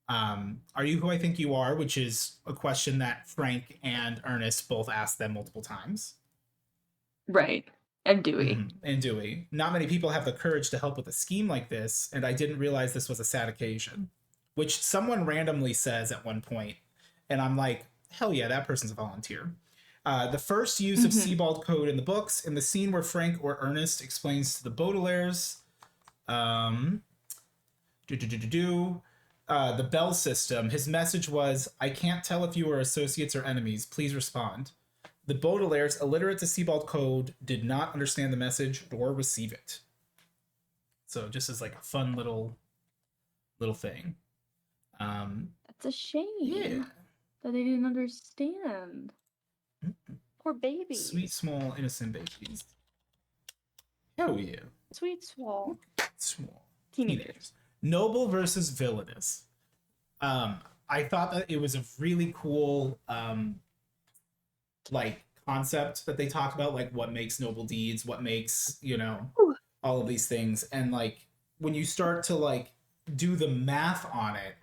Are you who I think you are? Which is a question that Frank and Ernest both asked them multiple times. Right. And Dewey. And Dewey. Not many people have the courage to help with a scheme like this, and I didn't realize this was a sad occasion. Which someone randomly says at one point, and I'm like, hell yeah, that person's a volunteer. The first use of Mm-hmm. Sebald code in the books, in the scene where Frank or Ernest explains to the Baudelaires, um, the bell system. His message was, I can't tell if you are associates or enemies. Please respond. The Baudelaires, illiterate to Sebald code, did not understand the message or receive it. So just as like a fun little thing. That's a Yeah. shame that they didn't understand. Poor babies. Sweet, small, innocent babies. Hell yeah. Sweet, small. Small. Teenagers. Noble versus villainous. I thought that it was a really cool like concept that they talk about, like what makes noble deeds, what makes, Ooh. all of these things. And like when you start to like do the math on it,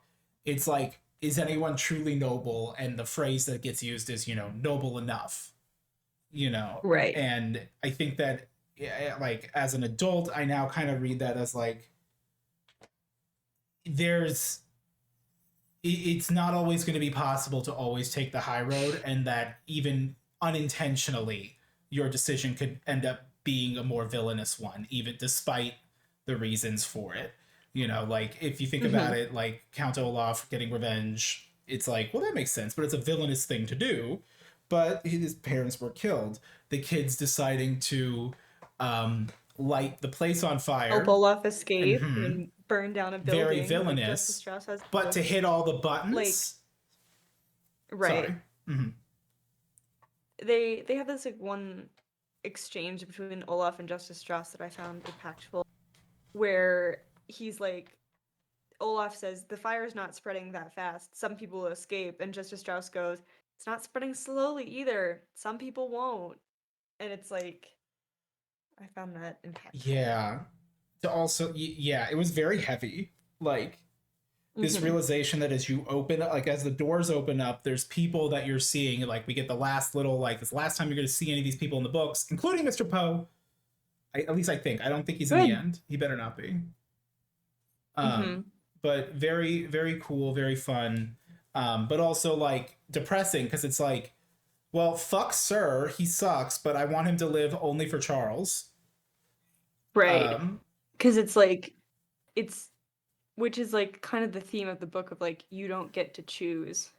it's like, is anyone truly noble? And the phrase that gets used is, noble enough. Right. And I think that, like as an adult, I now kind of read that as like, there's it's not always going to be possible to always take the high road, and that even unintentionally your decision could end up being a more villainous one, even despite the reasons for it. Like if you think about it, like Count Olaf getting revenge, it's like, well, that makes sense, but it's a villainous thing to do. But his parents were killed. The kids deciding to um, light the place on Help fire, Olaf escape mm-hmm, and burn down a very building. Like Justice villainous, Strauss has but to hit all the buttons. right. Sorry. Mm-hmm. They have this like one exchange between Olaf and Justice Strauss that I found impactful, where he's like, Olaf says the fire's not spreading that fast. Some people will escape, and Justice Strauss goes, it's not spreading slowly either. Some people won't. And it's like, I found that impactful. Yeah. To also, yeah, it was very heavy. Like this realization that as you open, like as the doors open up, there's people that you're seeing. Like we get the last little, like this last time you're going to see any of these people in the books, including Mr. Poe. At least I think. I don't think he's in the end. He better not be. But very, very cool, very fun. But also like depressing because it's like, well, fuck Sir, he sucks, but I want him to live only for Charles. Right. Because it's like, which is like kind of the theme of the book of like, you don't get to choose.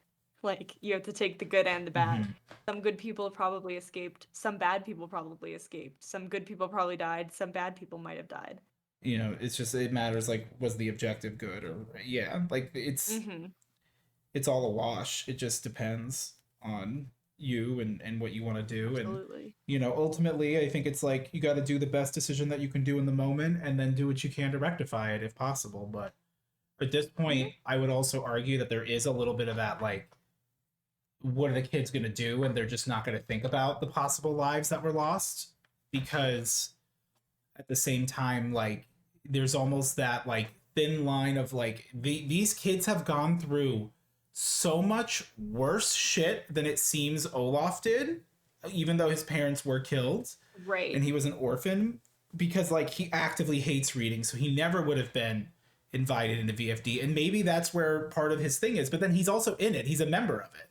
Like, you have to take the good and the bad. Mm-hmm. Some good people probably escaped. Some bad people probably escaped. Some good people probably died. Some bad people might have died. It's just, it matters, like, was the objective good? Or, yeah, like, it's all a wash. It just depends on you and what you want to do. Absolutely. And, ultimately, I think it's like, you got to do the best decision that you can do in the moment and then do what you can to rectify it if possible. But at this point, I would also argue that there is a little bit of that, like, what are the kids going to do? And they're just not going to think about the possible lives that were lost, because at the same time, like, there's almost that like thin line of like these kids have gone through so much worse shit than it seems Olaf did, even though his parents were killed, right, and he was an orphan, because like he actively hates reading, so he never would have been invited into VFD. And maybe that's where part of his thing is, but then he's also in it, he's a member of it,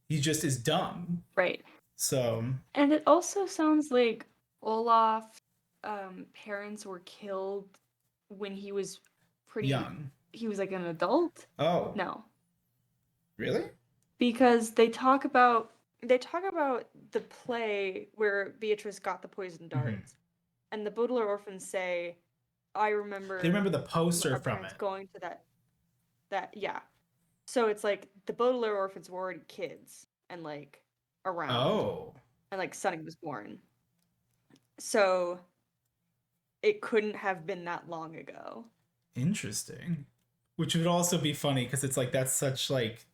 he just is dumb, right? So, and it also sounds like Olaf parents were killed when he was pretty young. He was like an adult. Oh no, really? Because they talk about the play where Beatrice got the poison darts, and the Baudelaire orphans say, "I remember." They remember the poster our from parents it. going to that yeah. So it's like the Baudelaire orphans were already kids and like around. Oh. And like Sonny was born. So it couldn't have been that long ago. Interesting. Which would also be funny because it's like that's such like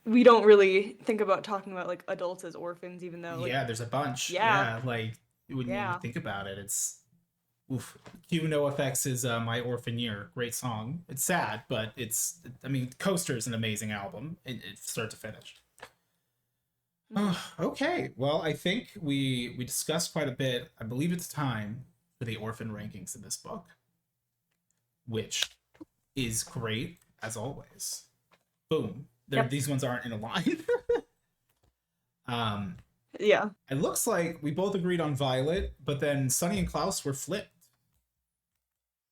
we don't really think about talking about like adults as orphans, even though like Yeah, there's a bunch. yeah, Yeah, like when you yeah. think about it, it's oof. Q NoFX is My Orphan Year. Great song. It's sad, but it's I mean, Coaster is an amazing album. It's start to finish. Mhm. Okay. Well, I think we discussed quite a bit. I believe it's time for the orphan rankings in this book, which is great as always. Boom. Yep. These ones aren't in a line. um, Yeah. it looks like we both agreed on Violet, but then Sunny and Klaus were flipped.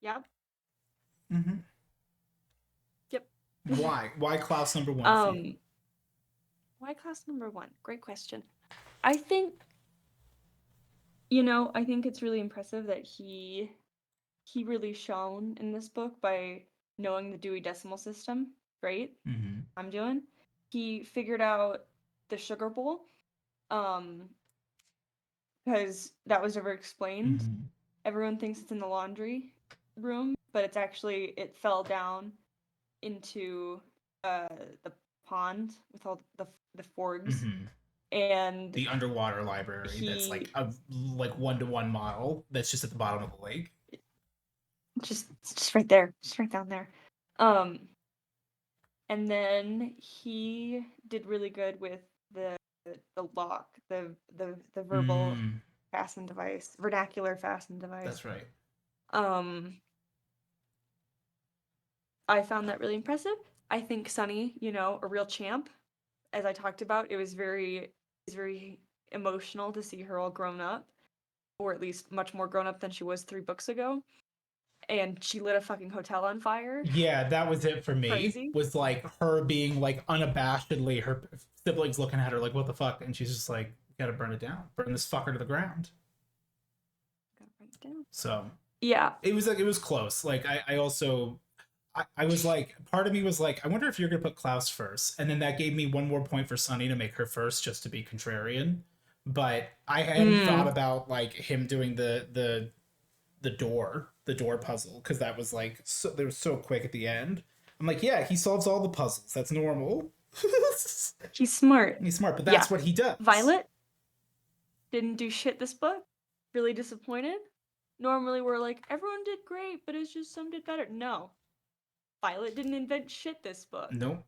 Yep. Mm-hmm. Yep. Why? Why Klaus number one for you? Why class number 1? Great question. I think, I think it's really impressive that he really shone in this book by knowing the Dewey Decimal System. Right? Mm-hmm. I'm doing. He figured out the sugar bowl, um, because that was never explained. Mm-hmm. Everyone thinks it's in the laundry room, but it fell down into uh the pond with all the forgs, Mm-hmm. and The underwater library that's like he a like 1-to-1 model that's just at the bottom of the lake. just right there, just right down there. Um, and then he did really good with the lock, the verbal Mm, fasten device, vernacular fasten device. that's right. Um, I found that really impressive. I think Sunny, a real champ. As I talked about, it was very emotional to see her all grown up, or at least much more grown up than she was 3 books ago. And she lit a fucking hotel on fire. Yeah, that was it for me. Crazy. Was like her being like unabashedly her siblings looking at her like what the fuck, and she's just like, gotta burn it down, burn this fucker to the ground. Gotta write it down. So Yeah. it was close. Like I also I was like, part of me was like, I wonder if you're gonna put Klaus first, and then that gave me one more point for Sunny to make her first, just to be contrarian. But I hadn't thought Mm. about like him doing the door puzzle, because that was like so they were so quick at the end. I'm like, yeah, he solves all the puzzles. That's normal. He's smart. He's smart, but Yeah. that's what he does. Violet didn't do shit this book. Really disappointed. Normally we're like, everyone did great, but it's just some did better. No. Violet didn't invent shit this book. Nope.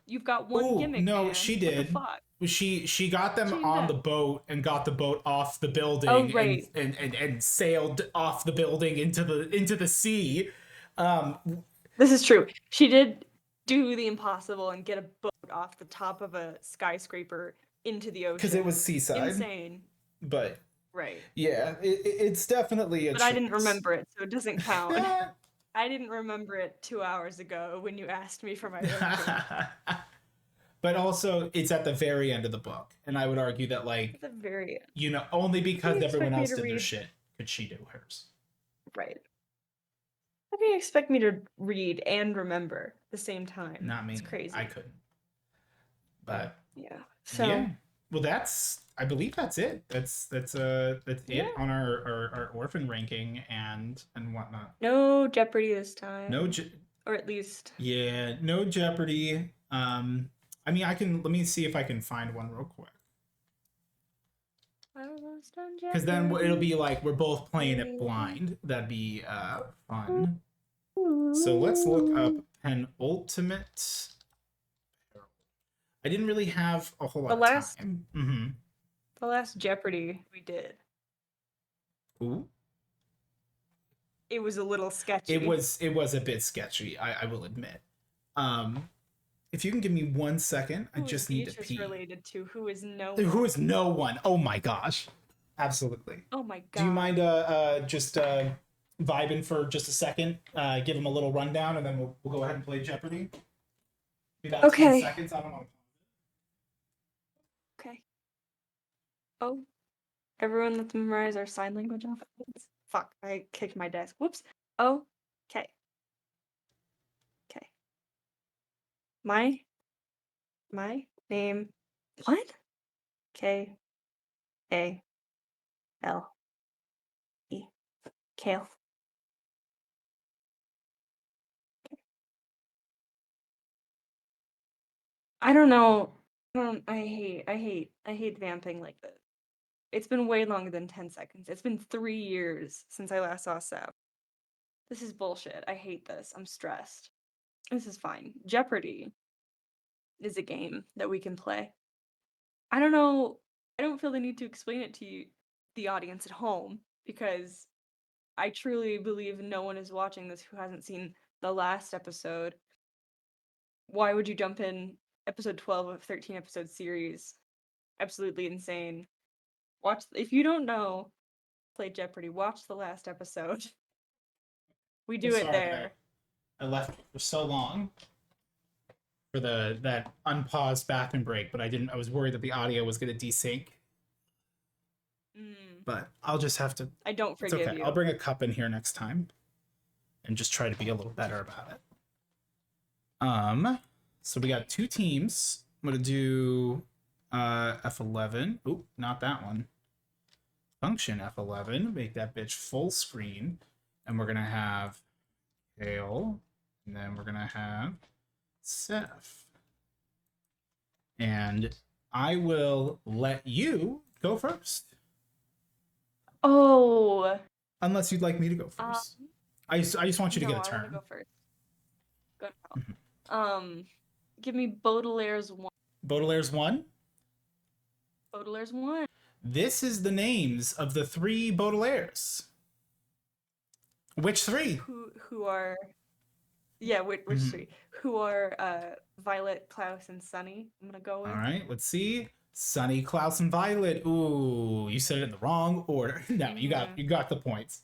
You've got one Oh gimmick, no, man. she What the did. fuck? She got them She did on the that. boat and got the boat off the Oh, building right. and sailed off the building into the sea. Um, This is true. She did do the impossible and get a boat off the top of a skyscraper into the because it ocean. was seaside. Insane. But Right. yeah, it's definitely a But I didn't choice. remember it, so it doesn't count. I didn't remember it 2 hours ago when you asked me for my ranking. But also, it's at the very end of the book, and I would argue that At like the very end. only How do because you everyone expect me else to did their read? shit could she do hers. Right. How do you expect me to read and remember at the same time? Not It's me. I crazy. couldn't. But Yeah. yeah. So, Well, I believe that's it. That's yeah. it on our orphan ranking and whatnot. No Jeopardy this No, time. Or at least. yeah, no Jeopardy. I mean, let me see if I can find one real quick. I lost on Because then it'll be Jeopardy. like we're both playing it Baby. blind. That'd be fun. So let's look up Penultimate Peril. I didn't really have a whole The lot of last time. Mm-hmm. the last Jeopardy we did. Ooh. It was a little sketchy. It was a bit sketchy, I will admit. Um if you can give me 1 second, I Who is just need to Beatrice pee. related to? Who is no Who one? is no one? Oh my gosh. Absolutely. Oh my Do you mind god. just vibing for just a second? Give him a little rundown, and then we'll go ahead and play Jeopardy. Be about 10 Okay. seconds. I don't know. Okay. Oh, everyone, let's memorize our sign language alphabets. Fuck, I kicked my desk. Whoops. Oh, okay. Okay. My name. What? K A L E. Kale. I don't know. I hate vamping like this. It's been way longer than 10 seconds. It's been 3 years since I last saw Seb. This is bullshit. I hate this. I'm stressed. This is fine. Jeopardy is a game that we can play. I don't know. I don't feel the need to explain it to you, the audience at home, because I truly believe no one is watching this who hasn't seen the last episode. Why would you jump in episode 12 of 13 episode series? Absolutely insane. Watch if you don't know, play Jeopardy. Watch the last episode. We I'm do it sorry that there. I left for so long for that unpaused bathroom break, but I was worried that the audio was going to desync. But I'll just have to. I don't It's forgive okay. you. I'll bring a cup in here next time, and just try to be a little better about it. So we got 2 teams. I'm gonna do F11. Oop, not that one. Function F11. Make that bitch full screen, and we're gonna have Kale, and then we're gonna have Seth. And I will let you go first. Oh. Unless you'd like me to go first. I just want you to No, get a I want to turn. go first. Go to give me Baudelaire's 1. Baudelaire's 1. Baudelaire's 1. This is the names of the 3 Baudelaires. Which 3? Who are which 3? Who are Violet, Klaus, and Sunny? I'm gonna go with. All right, let's see. Sunny, Klaus, and Violet. Ooh, you said it in the wrong order. No, you got the points.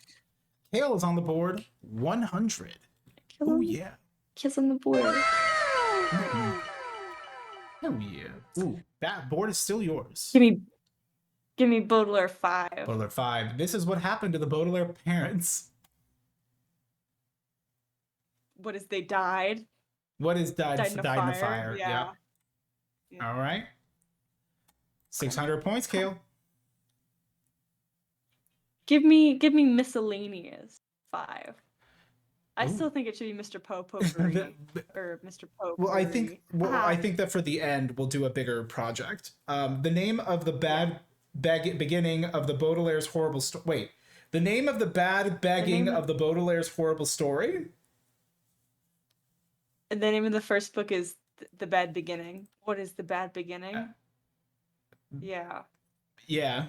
Kale is on the board, 100. Oh yeah. Kiss on the board. Oh yeah. Ooh, that board is still yours. Give me Baudelaire 5. Baudelaire 5. This is what happened to the Baudelaire parents. What is they died? What is died in a fire? Yeah. All right. 600 points, Kale. Give me miscellaneous 5. I still think it should be Mr. Potpourri or Mr. Pope. Well, I think that for the end we'll do a bigger project. The name of the bad beginning of the Baudelaire's horrible story. Wait, the name of the bad begging of the Baudelaire's horrible story. And the name of the first book is The Bad Beginning. What is The Bad Beginning? Yeah. Yeah.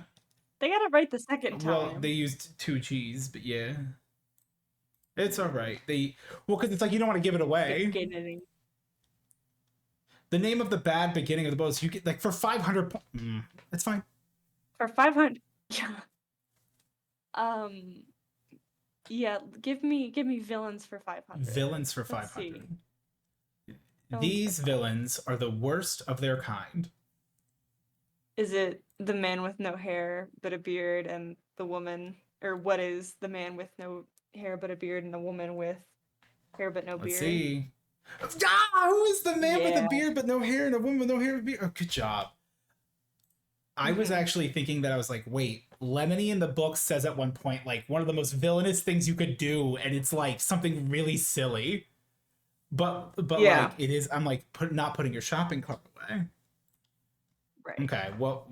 They got it right the second time. Well, they used 2 G's, but yeah. It's all right. Because it's like you don't want to give it away. Beginning. The name of the bad beginning of the boat, so you get like for 500 points. It's fine. For 500. Yeah, give me villains for 500. Villains for 500. These villains are the worst of their kind. Is it the man with no hair but a beard and the woman, or what is the man with no hair but a beard and the woman with hair but no beard? Let's see. Who is the man with a beard but no hair and a woman with no hair but beard? Oh, good job. I was actually thinking that I was like, wait, Lemony in the book says at one point, like, one of the most villainous things you could do, and it's like something really silly. But like, it is, I'm like, not putting your shopping cart away. Right. Okay, well.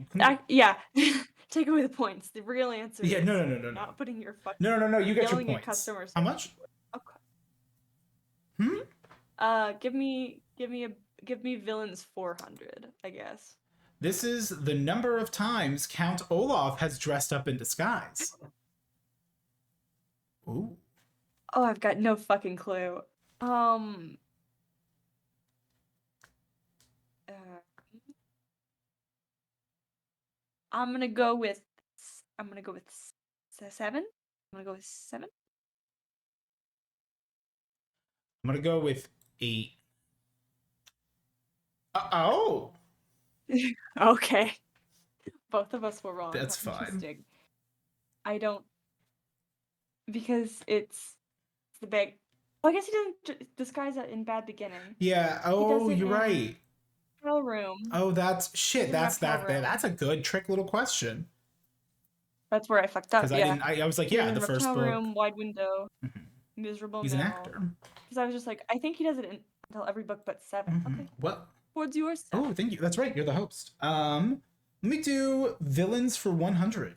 Take away the points. The real answer is no. not putting your fucking... No, you get your points. At customers. How much? Okay. Give me villains 400, I guess. This is the number of times Count Olaf has dressed up in disguise. Ooh. Oh, I've got no fucking clue. I'm gonna go with 7. I'm gonna go with 7. I'm gonna go with 8. Oh. Okay. Both of us were wrong. That's fine. I don't, because it's the big. Well, I guess he doesn't disguise that in Bad Beginning. Yeah. Oh, you're right. Hotel room. Oh, that's shit. That's a good trick little question. That's where I fucked up. Yeah. I was like, yeah, the first book. Room, wide window, miserable. He's an actor. Because I was just like, I think he does it until every book but 7. Okay. Well, towards your step. Oh, thank you. That's right. You're the host. Let me do villains for 100.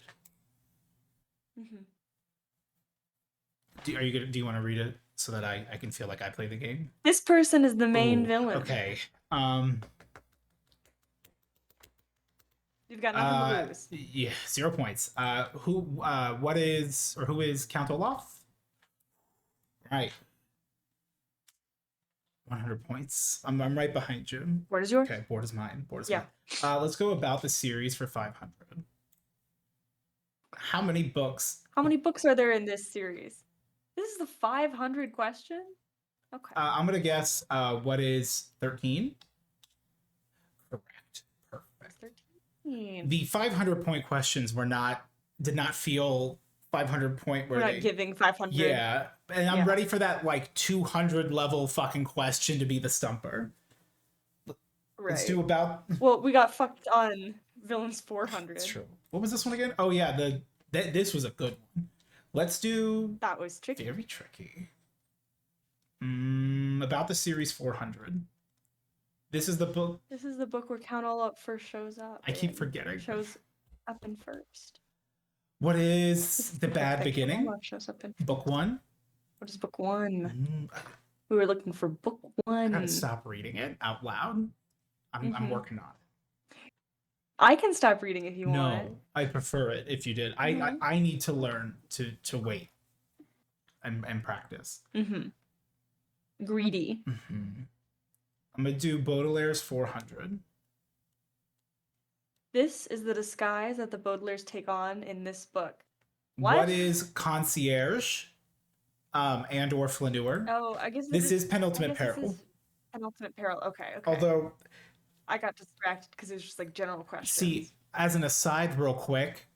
Mm-hmm. Do you want to read it so that I can feel like I play the game? This person is the main Ooh, villain. Okay. You've got nothing to lose. Yeah, 0 points. Who is Count Olaf? Right. 100 points. I'm right behind you. What is yours? Okay, board is mine. Board is Yeah. mine. Let's go about the series for 500. How many books? How many books are there in this series? This is the 500 question? Okay. I'm gonna guess. What is 13? Correct. That's Perfect. 13. The 500 point questions did not feel 500 point We're not giving 500. Yeah, and I'm Yeah. ready for that like 200 level fucking question to be the stumper. Right. Let's do about. Well, we got fucked on villains 400. That's true. What was this one again? Oh yeah, this was a good one. Let's do. That was tricky. Very tricky. About the series 400. This is the book. This is the book where Count Olaf first shows up. I keep forgetting. Shows up in first. What is the bad book that Count beginning? Olaf shows up in. Book 1. What is book 1? We were looking for book 1. I gotta stop reading it out loud. I'm working on it. I can stop reading if you want. No, I prefer it if you did. I need to learn to wait and practice. Greedy. I'm gonna do Baudelaire's 400. This is the disguise that the Baudelaires take on in this book. What is concierge? And or flaneur? Oh, I guess this is Penultimate Peril. Penultimate Peril. Okay. Although I got distracted because it was just like general questions. See, as an aside, real quick,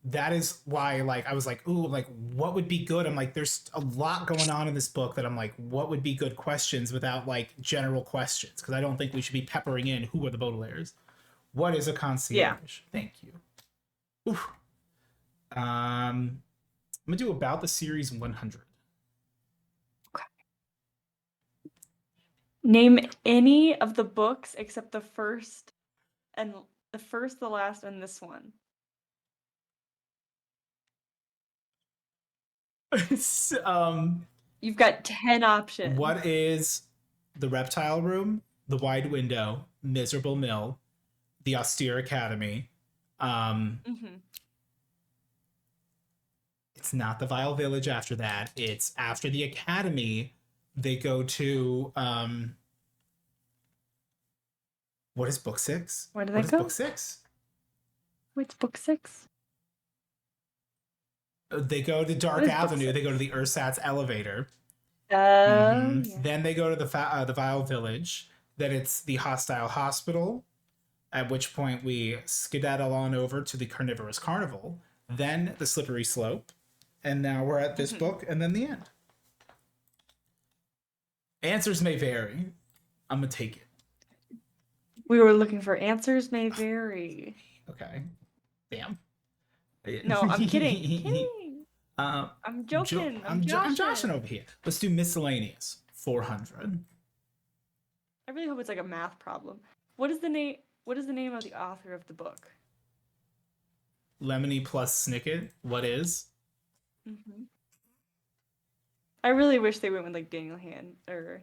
that is why like I was like, ooh, like what would be good? I'm like, there's a lot going on in this book that I'm like, what would be good questions without like general questions? Because I don't think we should be peppering in who are the Baudelaires. What is a concierge? Yeah. Thank you. Oof. I'm gonna do about the series 100. Okay. Name any of the books except the first, the last, and this one. You've got 10 options. What is the reptile room, the wide window, miserable mill, the austere academy? It's not the vile village after that. It's after the academy. They go to what is book 6? Where do they go? What is book 6? What's book 6? They go to Dark Avenue. They go to the Ursat's elevator. Yeah. Then they go to the Vile Village. Then it's the Hostile Hospital, at which point we skedaddle on over to the Carnivorous Carnival. Then the Slippery Slope. And now we're at this book, and then the end. Answers may vary. I'm going to take it. We were looking for answers may vary. Okay. Damn. No, I'm kidding. I'm joking. I'm joshing over here. Let's do miscellaneous. 400. I really hope it's like a math problem. What is the name of the author of the book? Lemony plus Snicket. What is? I really wish they went with like Daniel Hand or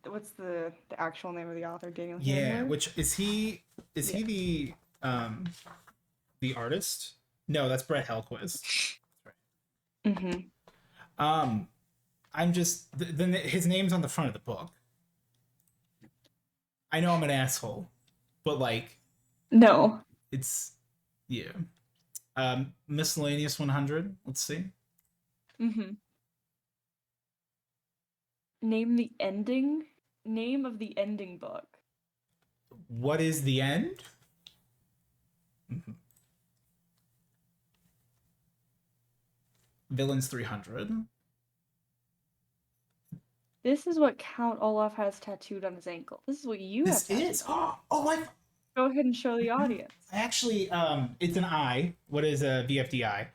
what's the actual name of the author? Daniel Hand. Yeah, which is he? Is he the artist? No, that's Brett Helquist. I'm just his name's on the front of the book. I know I'm an asshole, but like, no, it's yeah. Miscellaneous 100. Let's see. Name the ending. Name of the ending book. What is the end? Villains 300. This is what Count Olaf has tattooed on his ankle. This is what you have tattooed. This is. Oh, Go ahead and show the audience. I actually, it's an eye. What is a VFDI?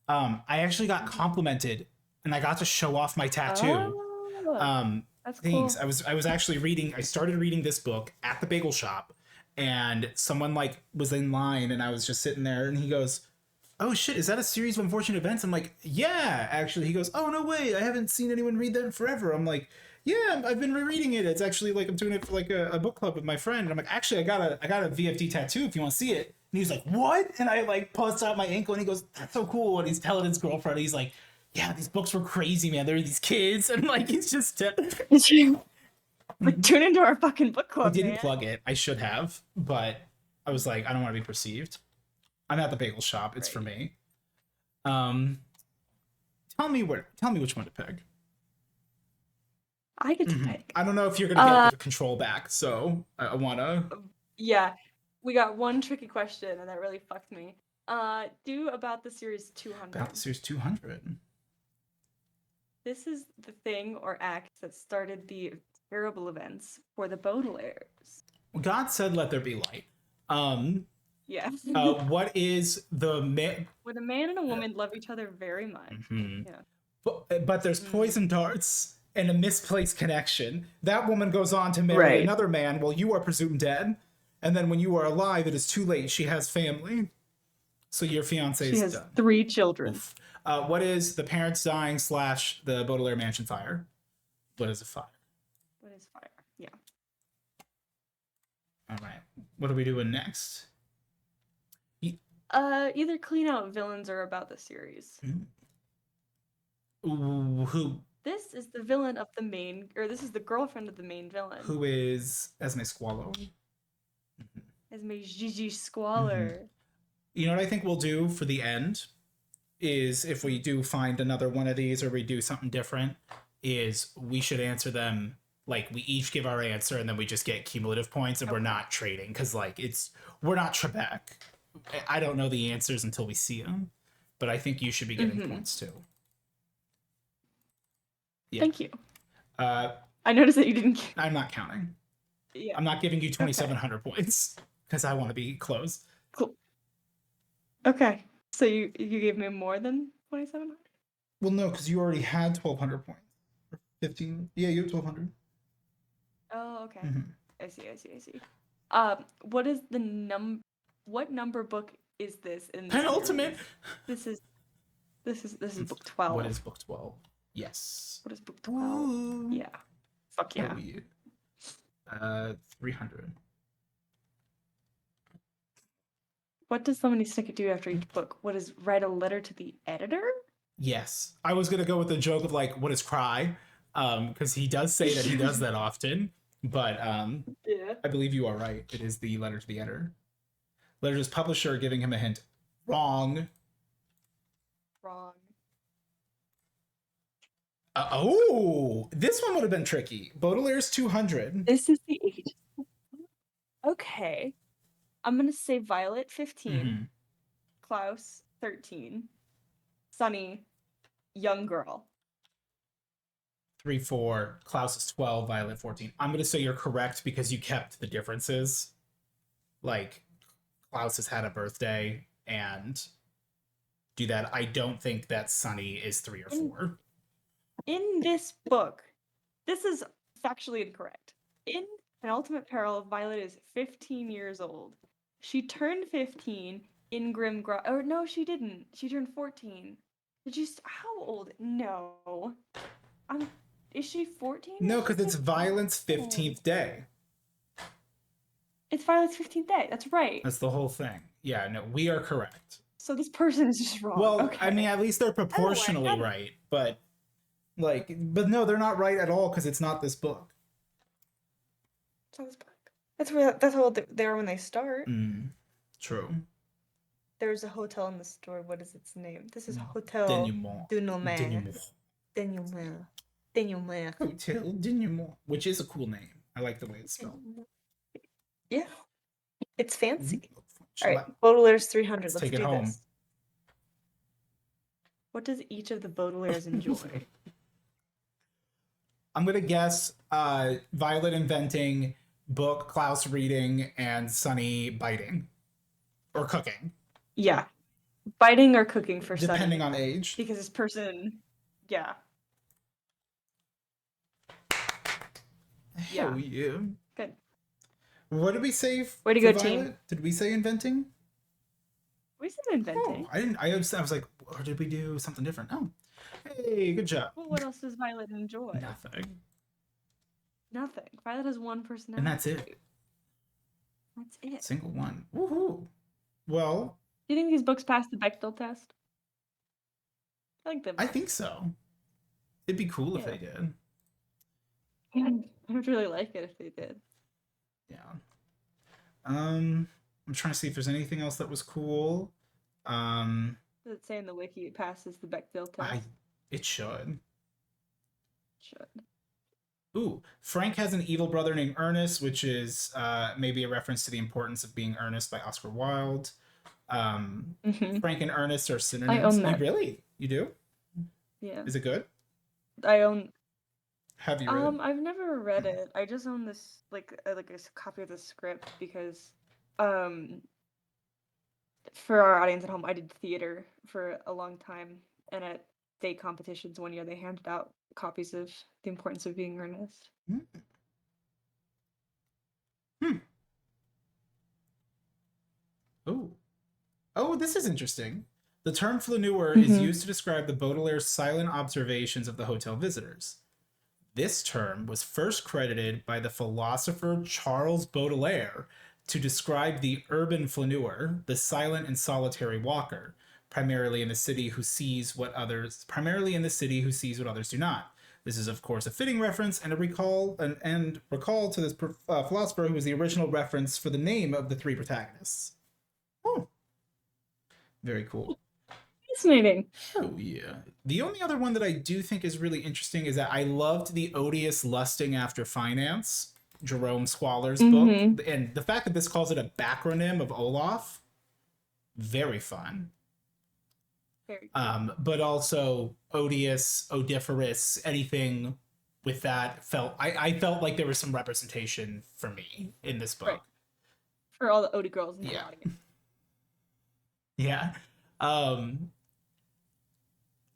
I actually got complimented, and I got to show off my tattoo. That's Thanks. cool. I was actually reading. I started reading this book at the bagel shop, and someone like was in line, and I was just sitting there, and he goes, "Oh shit, is that a series of unfortunate events?" I'm like, "Yeah, actually." He goes, "Oh no way, I haven't seen anyone read that in forever." I'm like, "Yeah, I've been rereading it. It's actually like I'm doing it for like a book club with my friend." And I'm like, "Actually, I got a VFD tattoo if you want to see it." And he's like, "What?" And I like paused out my ankle, and he goes, "That's so cool." And he's telling his girlfriend, he's like, "Yeah, these books were crazy, man. There are these kids," and like he's just. Like, tune into our fucking book We club, didn't man. plug it. I should have, but I was like, I don't want to be perceived. I'm at the bagel shop. It's for Right. me. Um, Tell me which one to pick. I get to pick. I don't know if you're gonna get the control back, so I wanna. Yeah, we got one tricky question, and that really fucked me. Do about the series 200. About the series 200. This is the thing or act that started the terrible events for the Baudelaires. God said, "Let there be light." Um, Yeah. what is the When a man and a woman love each other very much. Mhm. Yeah. But there's poison darts and a misplaced connection. That woman goes on to marry Right. another man while you are presumed dead. And then when you are alive, it is too late. She has family. So your fiance She is has done. 3 children. Oof. What is the parents dying / the Baudelaire mansion fire? What is a fire? What is fire? Yeah. All right. What are we doing next? Either clean out villains or about the series. Ooh, who This is the villain of the main, or this is the girlfriend of the main villain. who is Esme Squallow? Esme Gigi Squalor. You know what I think we'll do for the end is if we do find another one of these or we do something different, is we should answer them like we each give our answer and then we just get cumulative points and we're not trading because like we're not Trebek. I don't know the answers until we see them, but I think you should be getting points too. Yeah. Thank you. I noticed that you didn't. I'm not counting. Yeah. I'm not giving you 2,700 points because I want to be close. Cool. Okay. So you gave me more than 2,700? Well, no, because you already had 1,200 points. 15. Yeah, you have 1,200. Oh, okay. I see. What is the what number book is this in the Penultimate. Series? This is book 12. What is book 12? Yes. What is book 12? Ooh. Yeah. Fuck yeah. Oh, yeah. 300. What does somebody stick it do after each book? What is write a letter to the editor? Yes. I was going to go with the joke of like, what is cry? Because he does say that he does that often. But yeah. I believe you are right. It is the letter to the editor. Letter to his publisher giving him a hint. Wrong. Oh, this one would have been tricky. Baudelaire's 200. This is the age. Okay. I'm going to say Violet 15, Klaus 13, Sunny, young girl. 3, 4. Klaus is 12, Violet 14. I'm going to say you're correct because you kept the differences. Like, Klaus has had a birthday and do that. I don't think that Sunny is 3 or 4. In this book, this is factually incorrect. In Penultimate Peril, Violet is 15 years old. She turned 15 in Grimgro. Or no, she didn't. She turned 14. Did you? How old? No. Is she 14? No, because it's Violet's 15th day. It's Violet's 15th day. That's right. That's the whole thing. Yeah, no, we are correct. So this person is just wrong. Well, okay. I mean, at least they're proportionally right, but no, they're not right at all because it's not this book. It's not this book. That's how old they are when they start. True. There's a hotel in the store. What is its name? This is Hotel Denouement. Denouement. Hotel Denouement, which is a cool name. I like the way it's spelled. Yeah. It's fancy. All right, Baudelaire's 300. Let's take it do home. This. What does each of the Baudelaires enjoy? I'm going to guess Violet inventing, book Klaus reading, and Sunny biting. Or cooking. Yeah. Biting or cooking for Sunny. Depending on age. Because this person, yeah. Hell yeah. Good. What did we say Way to for go, team. Violet? Did we say inventing? We said inventing. Oh, I didn't. I was like, or did we do something different? Oh, hey, good job. Well, what else does Violet enjoy? Nothing. Nothing. Violet has one And personality. that's it. That's it. Single one. Woohoo. Well, Do you think these books pass the Bechdel test? I think they I must. think so. It'd be cool if Yeah. they did. I would really like it if they did. Yeah. I'm trying to see if there's anything else that was cool. Does it say in the wiki it passes the Bechdel test? It should. Should. Ooh, Frank has an evil brother named Ernest, which is maybe a reference to The Importance of Being Earnest by Oscar Wilde. Frank and Ernest are synonyms. I own that. You do? Yeah. Is it good? I own. Have you read it? I've never read it. I just own this like a copy of the script because for our audience at home, I did theater for a long time, and at state competitions one year they handed out copies of The Importance of Being Earnest. Oh, this is interesting. The term flaneur is used to describe the Baudelaire's silent observations of the hotel visitors. This term was first credited by the philosopher Charles Baudelaire to describe the urban flaneur, the silent and solitary walker, primarily in the city who sees what others do not. This is, of course, a fitting reference and a recall to this philosopher who was the original reference for the name of the three protagonists. Oh, very cool. Fascinating. Oh yeah. The only other one that I do think is really interesting is that I loved the odious lusting after finance, Jerome Squaller's book, and the fact that this calls it a backronym of Olaf, very fun. Very cool. But also odious, odiferous, anything with that I felt like there was some representation for me in this book. Right. For all the Odie girls in the audience. Yeah.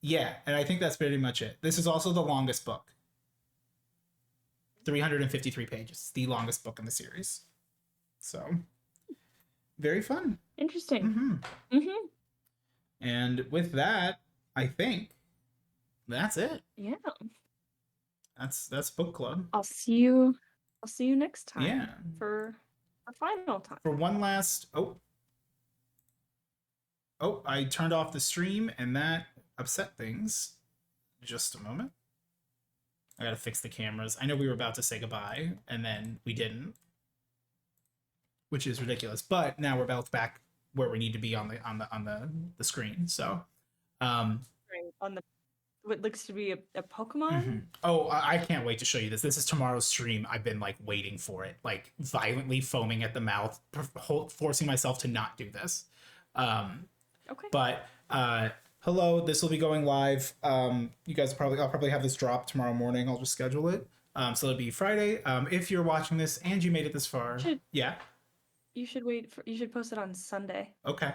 Yeah, and I think that's pretty much it. This is also the longest book. 353 pages. The longest book in the series. So, very fun. Interesting. And with that, I think that's it. Yeah. That's book club. I'll see you next time. Yeah. For a final time. For one last I turned off the stream and that upset things. Just a moment. I gotta fix the cameras. I know we were about to say goodbye and then we didn't, which is ridiculous. But now we're both back where we need to be on the screen. So, right, on the what looks to be a Pokemon. Oh, I can't wait to show you this. This is tomorrow's stream. I've been like waiting for it, like violently foaming at the mouth, forcing myself to not do this. Okay. But hello, this will be going live. You guys I'll probably have this drop tomorrow morning. I'll just schedule it. So it'll be Friday. If you're watching this and you made it this far, yeah. You should post it on Sunday. Okay.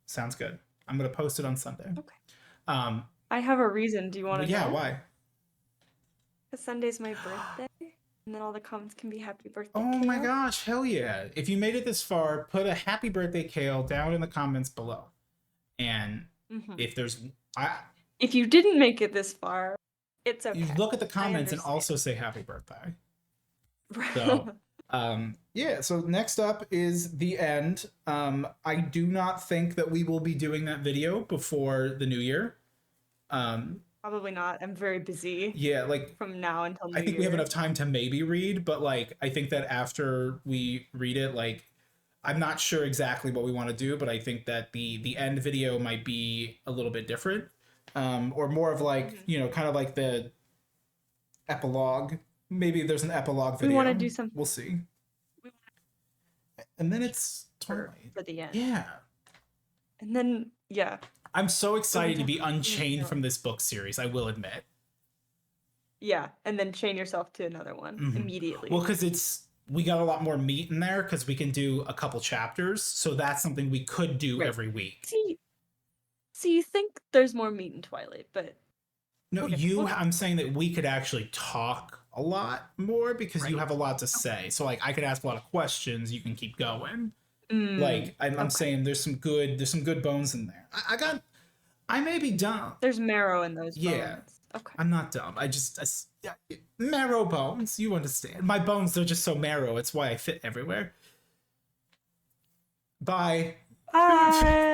Sounds good. I'm gonna post it on Sunday. Okay. I have a reason. Do you want to know? Yeah, why? Because Sunday's my birthday, and then all the comments can be happy birthday. Oh Kale. my gosh, hell yeah. If you made it this far, put a happy birthday, Kale, down in the comments below. And if you didn't make it this far, it's okay. You look at the comments and also say happy birthday. So, yeah, so next up is the end. I do not think that we will be doing that video before the new year. Probably not. I'm very busy. Yeah, like from now until New Year. I think we have enough time to maybe read, but like I think that after we read it, like I'm not sure exactly what we want to do, but I think that the end video might be a little bit different, or more of like kind of like the epilogue. Maybe there's an epilogue video. We want to do something. We'll see. And then it's for the end. Yeah. And then I'm so excited to be unchained from this book series, I will admit. Yeah, and then chain yourself to another one immediately. Well, because we got a lot more meat in there because we can do a couple chapters, so that's something we could do every week. See, you think there's more meat in Twilight, but no, I'm saying that we could actually talk a lot more because you Right. have a lot to say. So like I could ask a lot of questions, you can keep going. Mm, Like I'm okay. saying there's some good bones in there. I may be dumb. There's marrow in those Yeah. bones. Okay. I'm not dumb. Yeah, marrow bones, you understand. My bones, they're just so marrow. It's why I fit everywhere. Bye. Bye.